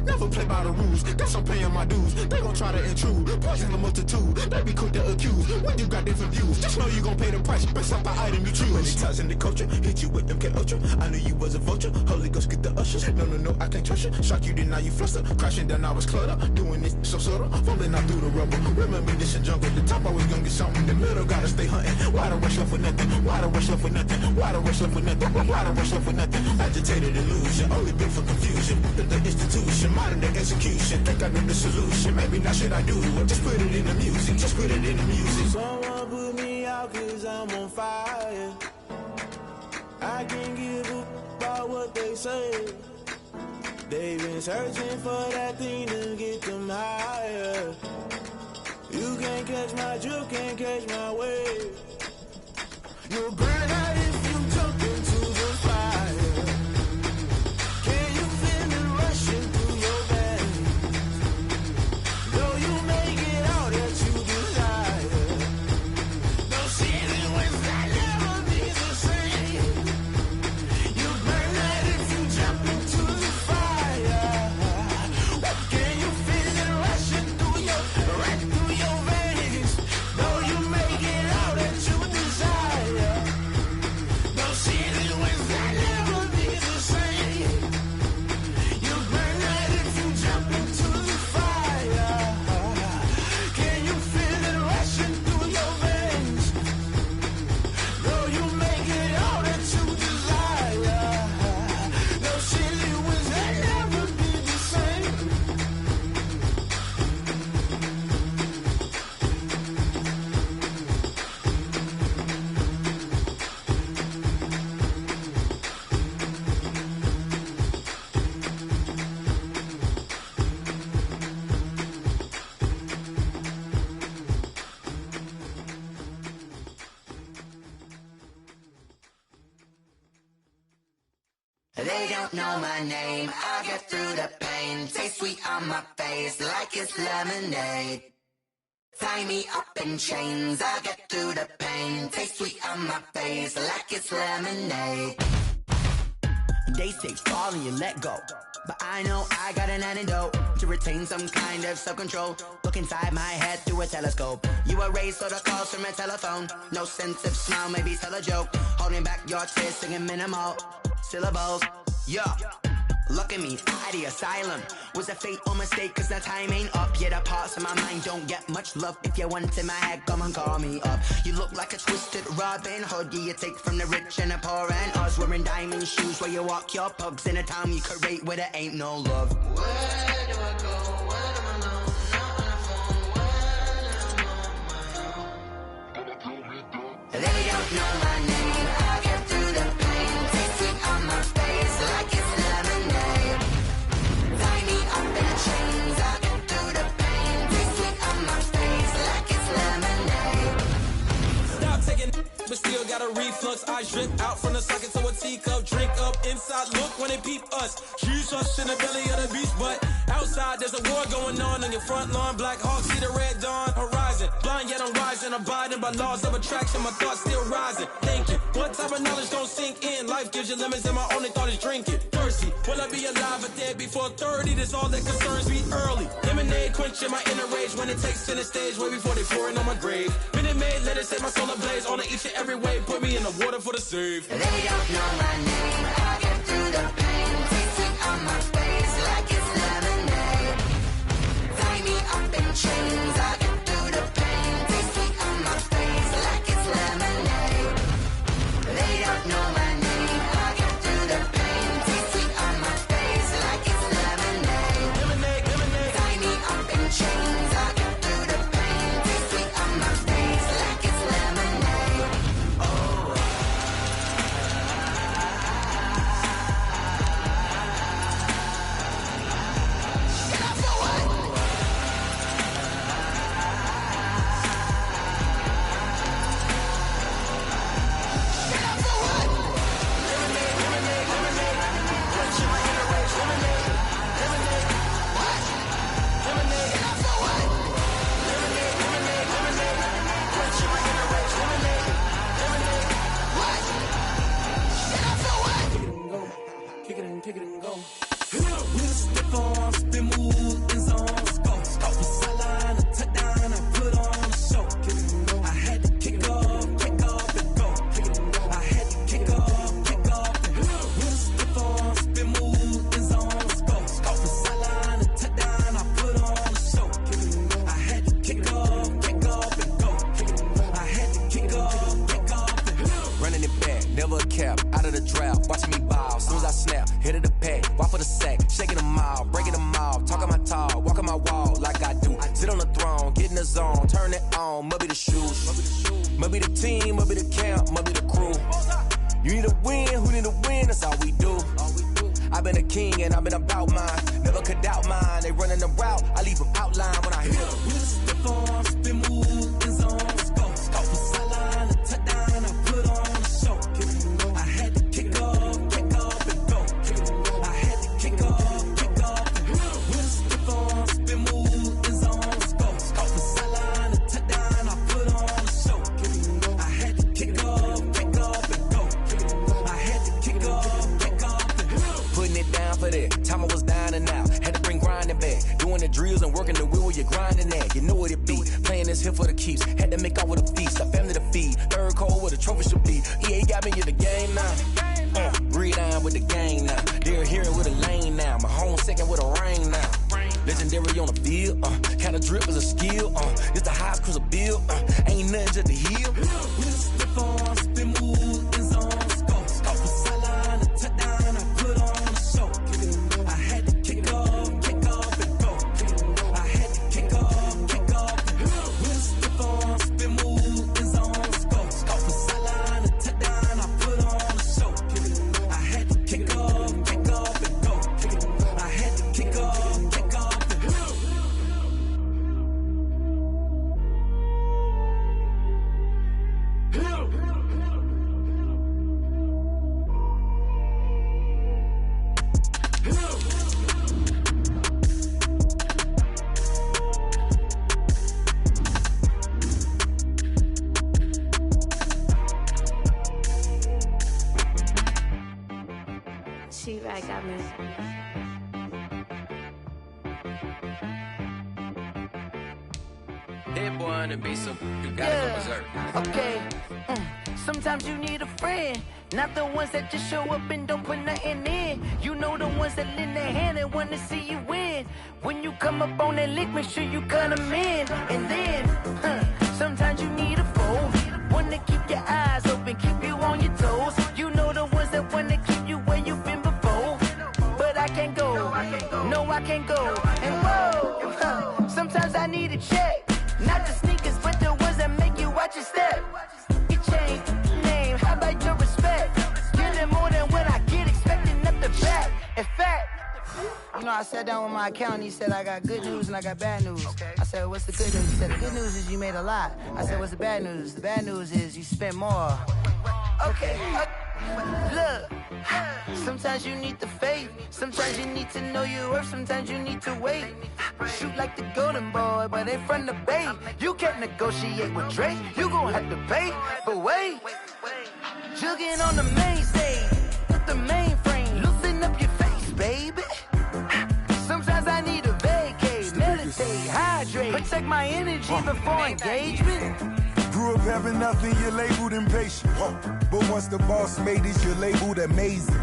Never play by the rules, guess I'm paying my dues. They gon' try to intrude, poison the multitude. They be quick to accuse, when you got different views. Just know you gon' pay the price, based off the item you choose. Many times in the culture, hit you with them K-Ultra. I knew you was a vulture, Holy Ghost get the ushers. No, I can't trust you. Shock you, then now you fluster. Crashing down, I was cluttered. Doing this so subtle, falling out through the rubble. Remember this in jungle, the top always gonna get something. The middle gotta stay hunting. Why the rush left with nothing? Why the rush left with nothing? Why the rush left with nothing? Why the rush left with nothing? Agitated illusion, only built for confusion. The institution, modern day execution. Think I know the solution. Maybe not should I do it? Just put it in the music. Just put it in the music. Someone put me out 'cause I'm on fire. I can't give up about what they say. They've been searching for that thing to get them higher. You can't catch my drift, can't catch my wave. You'll burn out if you jump into the fire. Can you feel it rushing through your veins? Though you make it all that you desire. No ceiling when that never be the same. You burn out if you jump into the fire. Can you feel it rushing right through your veins? Though you make it all that you desire. They don't know my name, I get through the pain. Taste sweet on my face like it's lemonade. Tie me up in chains, I get through the pain. Taste sweet on my face like it's lemonade. They say fall and you let go, but I know I got an antidote to retain some kind of self-control. Look inside my head through a telescope. You erase all the calls from a telephone. No sense of smile, maybe tell a joke. Holding back your tears, singing minimal syllables. Yo, look at me, out the asylum. Was a fate or mistake, cause the time ain't up. Yet the parts of my mind don't get much love. If you want in my head, come and call me up. You look like a twisted Robin Hood. Yeah, you take from the rich and the poor and us. Wearing diamond shoes where you walk your pugs. In a town you create where there ain't no love. Where do I go? Where do I know? Not on the phone. When I'm on my own. They don't know my name. I get through the pain. Taste sweet on my face like it's lemonade. Tie me up in chains. I get through the pain. Taste sweet on my face like it's lemonade. Stop taking, but still got a reflux. I drip out from the socket to a teacup. Drink up inside, look when they peep us. Jesus in the belly of the beast, but outside there's a war going on your front lawn. Black Hawk, see the red dawn horizon. Blind yet I'm rising, abiding by laws of attraction. My thoughts still rising, thinking what type of knowledge gon' sink in? Life gives you lemons and my only thought is drinking. Thirsty, will I be alive or dead before 30? That's all that concerns me early. Lemonade quenching my inner rage when it takes center stage way before they pouring on my grave. Minute Maid, let it set my soul ablaze on each and every way. Put me in the water for the save. They don't know my name, I get through the pain. Taste sweet on my face like it's lemonade. Tie me up in chains, I get through the pain. Taste sweet on my face like it's lemonade. They don't know my name, I get through the pain. Taste sweet on my face like it's lemonade. Lemonade, lemonade. Tie me up in chains, I get through the pain. Taste sweet on my face like it's lemonade. Oh. Kick it and go. We'll step on, spin, move, in zones, go. Off the sideline, a touchdown, I put on a show. Kick it and go. I had to kick off and go. Kick it and go. I had to kick off and go. We'll step on, spin, move, in zones, go. Off the sideline, a touchdown, I put on a show. Kick it and go. I had to kick off and go. Kick it and go. I had to kick off and go. Running it back, never a cap, out of the drought, watching me ball. Soon as I snap, hit of the pack, walk for the sack, shaking them all, breaking them off, talking my talk, walking my wall like I do. Sit on the throne, get in the zone, turn it on, must be the shoes, must be the team, must be the camp, must be the crew. You need a win, who need a win, that's all we do. I've been a king and I've been about mine, never could doubt mine. They running the route, I leave them outline when I hit them. We'll step on, spin, move, in zones, go. Off the sideline, a touchdown, I put on a show. Kick it and go. I had to kick off and go. Kick it and go. I had to kick off and go. We'll step on, spin, move, in zones, go. Off the sideline, a touchdown, I put on a show. Kick it and go. I had to kick off and go. Kick it and go. I had to kick off and go. Putting it down for that, time I was down and out, had to bring grinding back, doing the drills and working the wheel where you're grinding at, you know what it be, playing this here for the keeps, had to make out with a feast, a family to feed, third cold where the trophy should be, EA got me in the game now, breathe on with the gang now, they're hearing with a lane now, my home second with a rain now, legendary on the field, kind of drip is a skill, it's the highest cruiser bill, ain't nothing just to heal. We'll step on, spin, move, in zones, go. Off the sideline, a touchdown, I put on a show. Kick it and go. I had to kick off and go. Kick it and go. I had to kick off and go. We'll step on, spin, move, in zones, go. Off the sideline, a touchdown, I put on a show. Kick it and go. I had to kick off and go. Kick it and go. I had to kick off and go. Hit boy on the beat, so you gotta go berserk. Okay. Sometimes you need a friend, not the ones that just show up and don't put nothing in. You know the ones that lend their hand and wanna see you win. When you come up on that lick, make sure you cut them in. And then, sometimes you need a foe, one to keep your eyes open, keep you on your toes. You know the ones that wanna keep you where you've been before. But I can't go, no I can't go. And whoa, sometimes I need a check, not the sneakers, but the ones that make you watch your step. Change name, how about your respect? Getting more than what I get, expecting up the back. In fact, you know, I sat down with my accountant, he said I got good news and I got bad news. I said, what's the good news? He said, the good news is you made a lot. I said, what's the bad news? The bad news is you spent more. Okay, look, sometimes you need the faith, sometimes you need to know your worth, sometimes you need to wait. Shoot like the golden boy, but ain't from the bay. You can't negotiate with Drake, you gon' have to pay. But wait, jugging on the main stage, with the mainframe, loosen up your face, baby. Sometimes I need a vacate, meditate, hydrate, protect my energy before engagement. Grew up having nothing, you're labeled impatient. But once the boss made it, you're labeled amazing.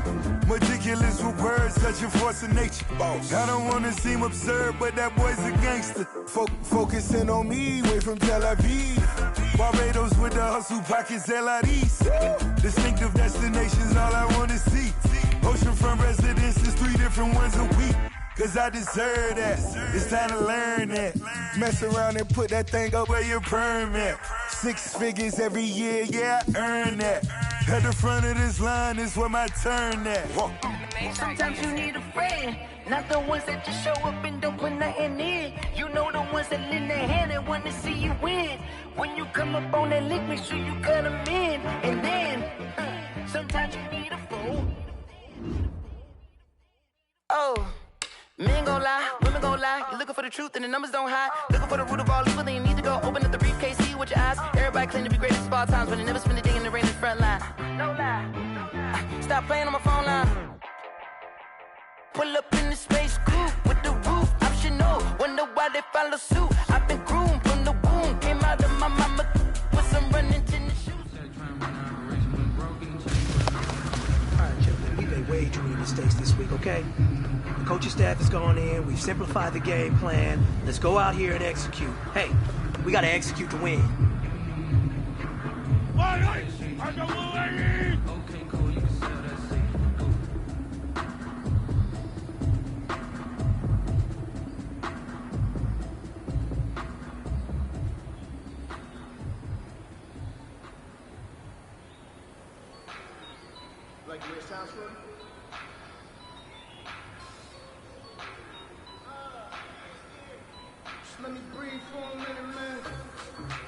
Meticulous with words, such a force of nature. I don't wanna seem absurd, but that boy's a gangster. Focusing on me, way from Tel Aviv. Barbados with the hustle pockets, LREs. Distinctive destinations, all I wanna see. Oceanfront residences, 3 different ones a week. Cause I deserve that, it's time to learn that. Mess around and put that thing up where your permit. 6 figures every year, yeah, I earn that. At the front of this line is where my turn at. Sometimes you need a friend, not the ones that just show up and don't put nothing in. You know the ones that lend their hand and wanna see you win. When you come up on that lick, make sure you cut them in. And then, sometimes you need a fool. Oh. Men gon' lie, women gon' lie. You're looking for the truth and the numbers don't hide. Looking for the root of all evil, then you need to go open up the briefcase, see with your eyes. Everybody claim to be great at small times, but they never spend a day in the rain in the front line. No lie. Stop playing on my phone line. Pull up in the space coupe with the roof optional. Wonder why they follow suit. I've been groomed from the womb, came out of my mama with some running tennis shoes. Alright, gentlemen, we made way too many mistakes this week, okay? The coaching staff has gone in, we've simplified the game plan. Let's go out here and execute. Hey, we gotta execute to win. Okay, cool, you can sell that seat. Like the way it sounds for you? Just let me breathe for a minute, man.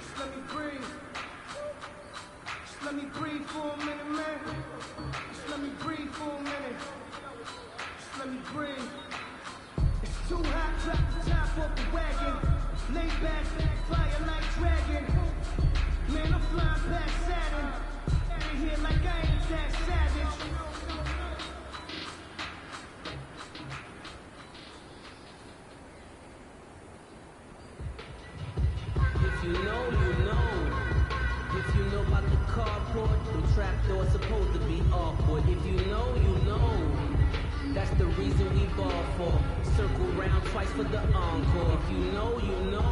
Just let me breathe. Just let me breathe for a minute, man. Just let me breathe for a minute. Just let me breathe. It's too hot, drop the top off the wagon. Lay back, fire like dragon. Man, I'm flying past Saturn. Out of here like I ain't that savage. If you know, you know. If you know about the carport, the trapdoor's supposed to be awkward. If you know, you know. That's the reason we ball for. Circle round twice for the encore. If you know, you know.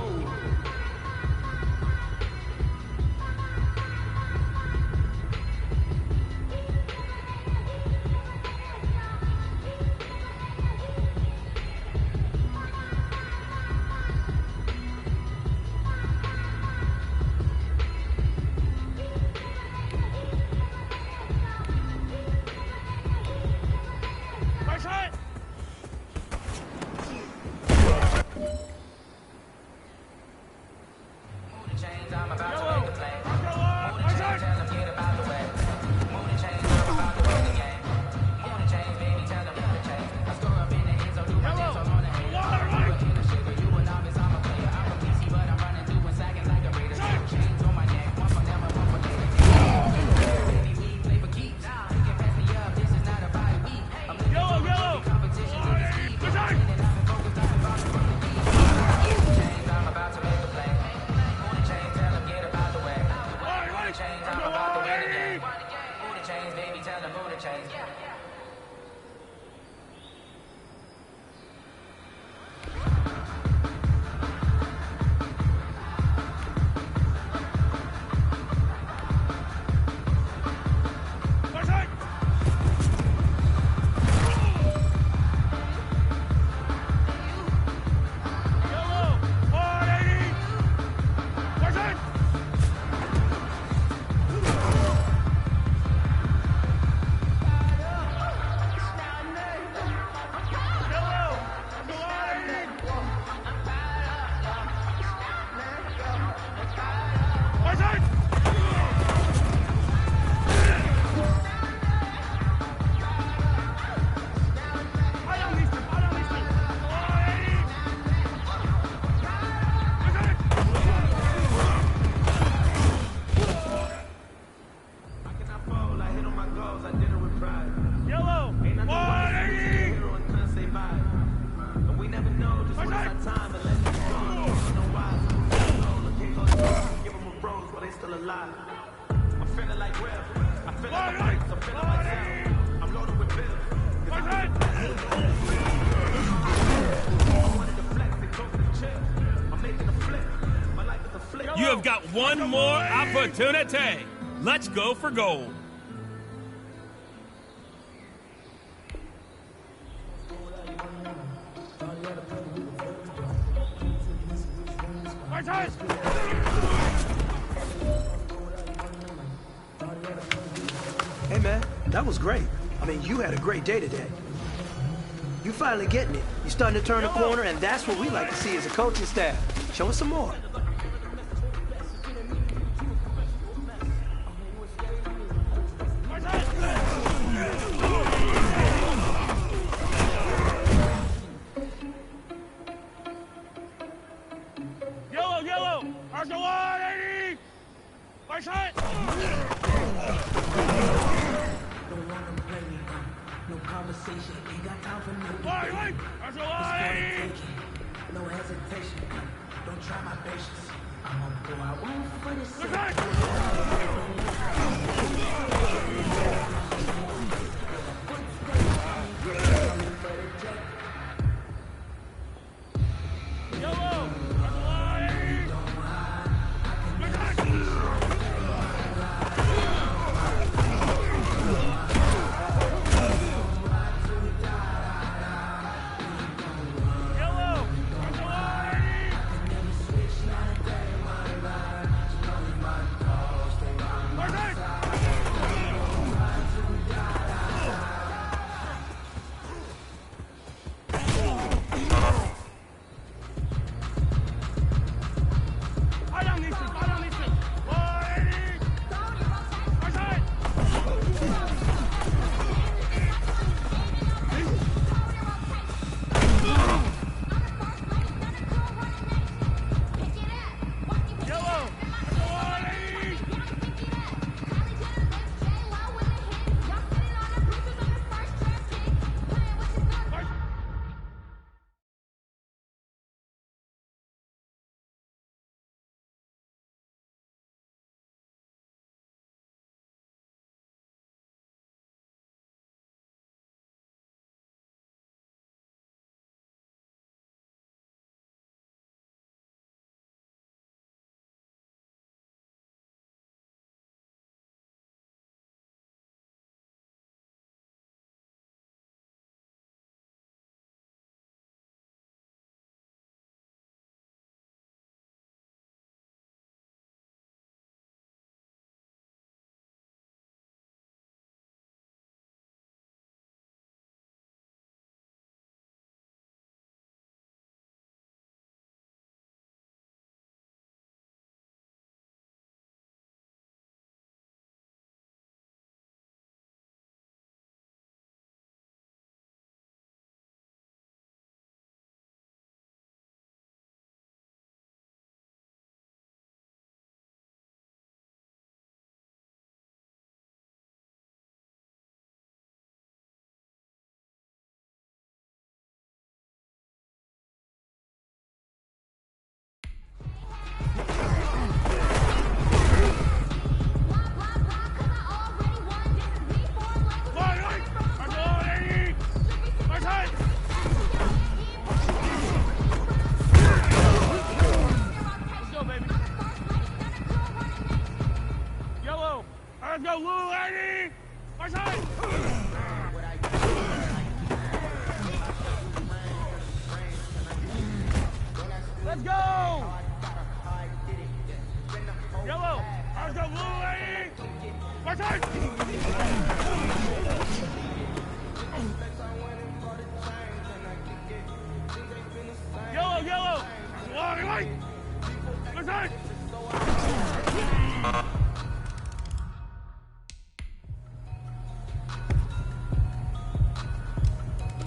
lie. I'm feeling like Rev. I'm feeling like Prince. I'm feeling like Sam. I'm loaded with bills. You have got one more opportunity. Let's go for gold. Hey, man, that was great. I mean, you had a great day today. You finally getting it. You're starting to turn the corner, and that's what we like to see as a coaching staff. Show us some more. Yellow! Arsenal 180! My shot! No conversation, ain't got time for no Wait! Arsenal 180! No hesitation, don't try my patience. I'm gonna go out one for the Let's go! Yellow! Arsenal blue, lady! March on! Yellow! Long right! March on!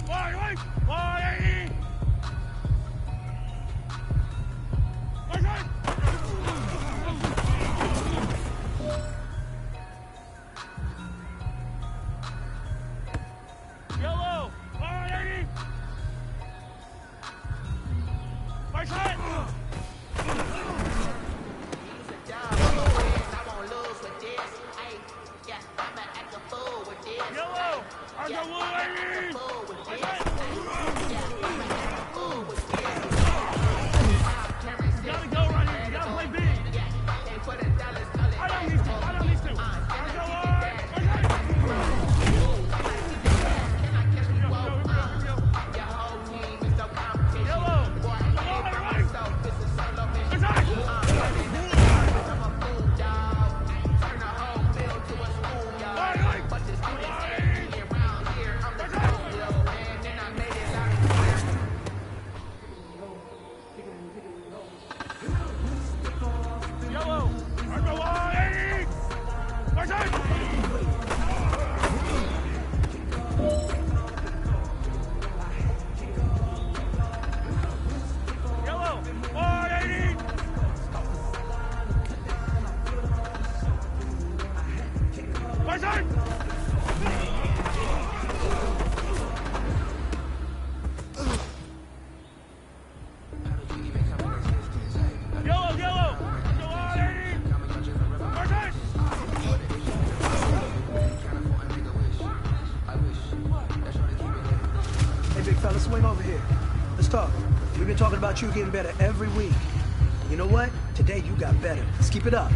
Right! 180! March on! Yellow! 180! March on! Yellow! I got 180! You gotta go right here. You gotta play big. I don't need to. I don't need to. I go You getting better every week. You know what? Today you got better. Let's keep it up.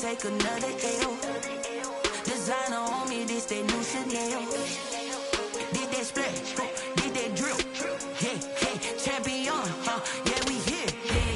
take another L. This Designer on me, this that new Chanel. Did that splash, did that drill. Yeah, champion, yeah, we here.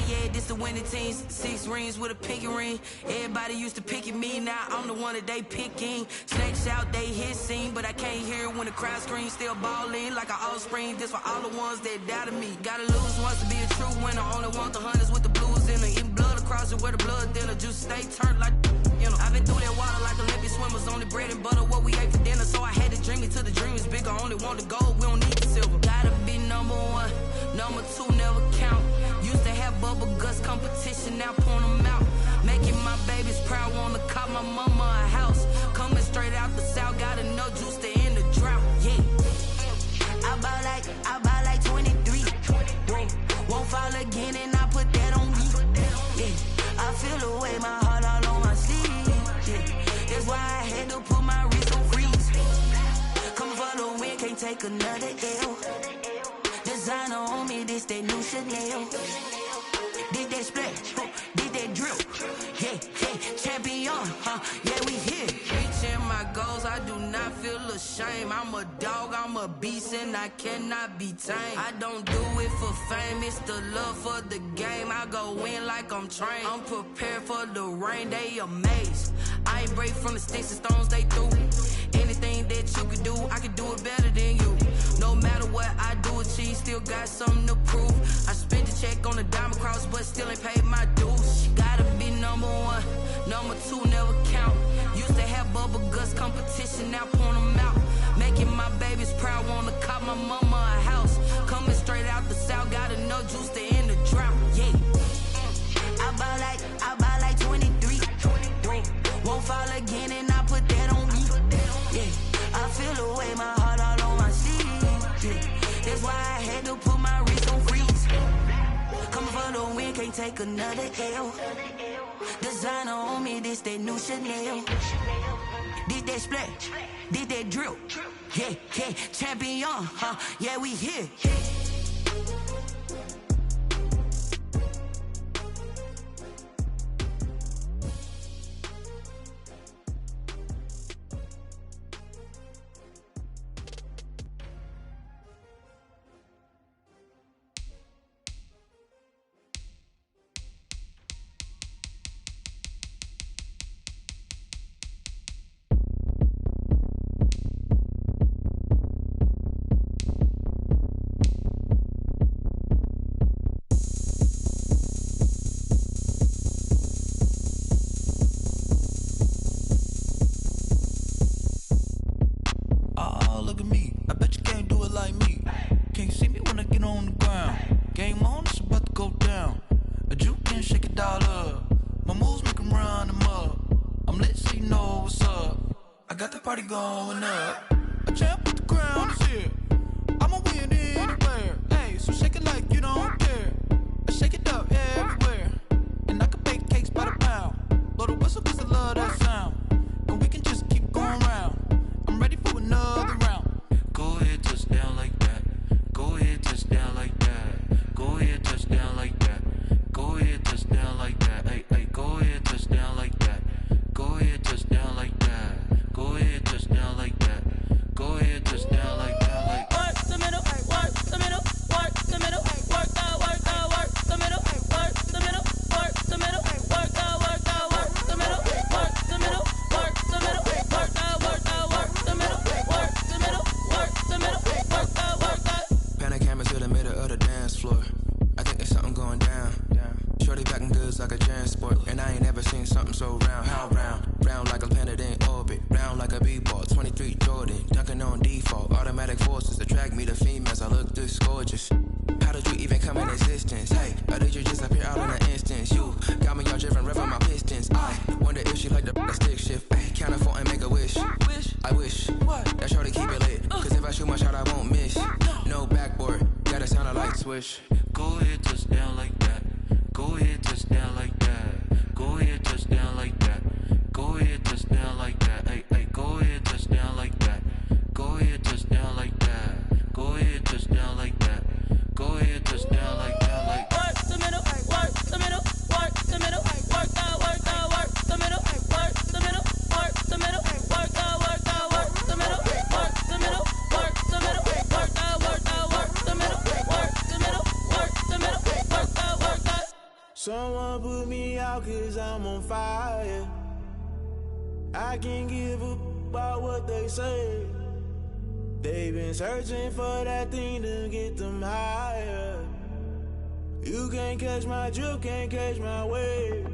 Yeah, this the winning teams. 6 rings with a pinky ring. Everybody used to picking me, now I'm the one that they picking. Snakes out, they hit scene, but I can't hear it when the crowd screams. Still ballin' like an offspring. This for all the ones that doubted me. Gotta lose once to be a true winner. Only want the hunters with the blues in it. Eating blood across it where the blood thinner. Juice stay turned like, you know. I've been through that water like Olympic swimmers. Only bread and butter, what we ate for dinner. So I had to dream it till the dream is bigger. Only want the gold, we don't need the silver. Gotta be number 1, number 2 never count. Used to have bubble guts competition, now point them out. Making my babies proud, wanna call my mama a house. Coming straight out the south, got enough juice to end the drought. Yeah, I buy like 23. Whoa, won't fall again, and I put that on me. Yeah, I feel the way, my heart all on my sleeve. Yeah, that's why I had to put my wrist on freeze. Coming for the win, can't take another L. Designer on me, this that new Chanel. Did that splash, did that drill. Yeah, champion, yeah, we here. Reaching my goals, I do not feel ashamed. I'm a dog, I'm a beast, and I cannot be tamed. I don't do it for fame, it's the love for the game. I go in like I'm trained. I'm prepared for the rain, they amazed. I ain't break from the sticks and stones they threw. Anything that you could do, I could do it better than you. No matter what I do, achieve, still got something to prove. I spent the check on the diamond cross, but still ain't paid my dues. Gotta be number 1, number 2 never count. Used to have bubble guts competition, now point them out. Making my babies proud, wanna call my mama a house. Coming straight out the south, got enough juice to end the drought. Yeah, I buy like 23. Won't fall again, and I put that on me. Yeah, I feel the way, my heart all on my sleeve. Yeah, that's why I had to put my wrist on freeze. Coming for the win, can't take another L. Designer on me, this that new Chanel. Did that splash, did that drill. Yeah, champion, yeah, we here. Going up, a champ with the crown is here. I'ma win anywhere. Hey, so shake it like you don't care. I shake it up everywhere, and I can bake cakes by the pound. Blow the whistle 'cause I love that sound, and we can just keep going round. I'm ready for another round. Go ahead, touch down like that. Go ahead, touch down like that. Go ahead, touch down like that. Go ahead, touch down like that. Hey, go ahead, touch down like that. Go ahead, touch down like that. Go ahead, touch down like that. Go ahead, touch down like that. Like work the middle, work the middle, work the middle, work the middle, work the middle, work the middle, work the middle, work the middle, work the middle, work the middle, work the middle, work the middle, work the. Pan a camera to the middle of the dance floor. I think there's something going down. Shorty packing goods like a transport, and I ain't never seen something so round. How round? Round like a planet in orbit, round like a b-ball. 23 Jordan, dunking on default. Automatic forces attract me to females. I look this gorgeous. How did you even come in existence? Hey, or did you just appear out in an instance? You got me all driven, revving my pistons. I wonder if she like the stick shift. Ay, count a four and make a wish. I wish that shorty keep it lit, 'cause if I shoot my shot, I won't miss. No backboard, gotta sound a light switch. Go ahead, touch down like that. Go ahead, touch down like that. Go ahead, touch down like that. Go ahead, touch down like that. Hey, go ahead, touch down like that. Go ahead, touch down like that. Go ahead, touch down like that. Go ahead, touch down like that. Like work the middle, work the middle, work the middle, work the middle, work the middle, work the middle, work the Someone put me out 'cause I'm on fire. I can't give up about what they say. They've been searching for that thing to get them higher. You can't catch my drift, can't catch my wave.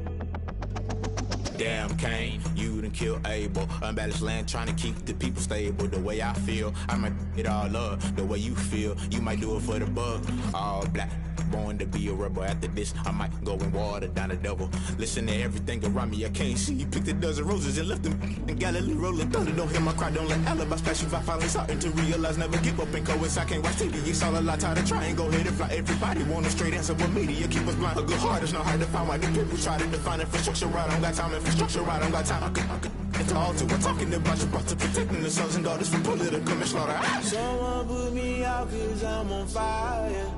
Damn, Kane, you done killed Abel. Unbalanced land, trying to keep the people stable. The way I feel, I might it all up. The way you feel, you might do it for the buck. All black, born to be a rebel. After this, I might go and water down the devil. Listen to everything around me, I can't see. Picked a dozen roses and left them in Galilee rolling thunder. Don't hear my cry, don't let alibis pass you by. Finally starting to realize, never give up and coincide. Can't watch TV, it's all a lot. Tired of trying, go ahead and fly. Everybody want a straight answer with media. Keep us blind, a good heart, it's not hard to find. Why the people try to define infrastructure right? I don't got time, infrastructure right, I don't got time. I could it's all to. We're talking about you, brought to protecting the sons and daughters from political manslaughter. Someone put me out 'cause I'm on fire.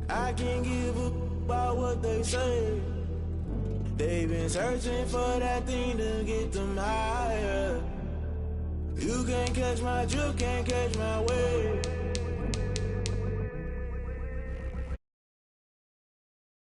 I can't give up about what they say. They've been searching for that thing to get them higher. You can't catch my drift, can't catch my wave.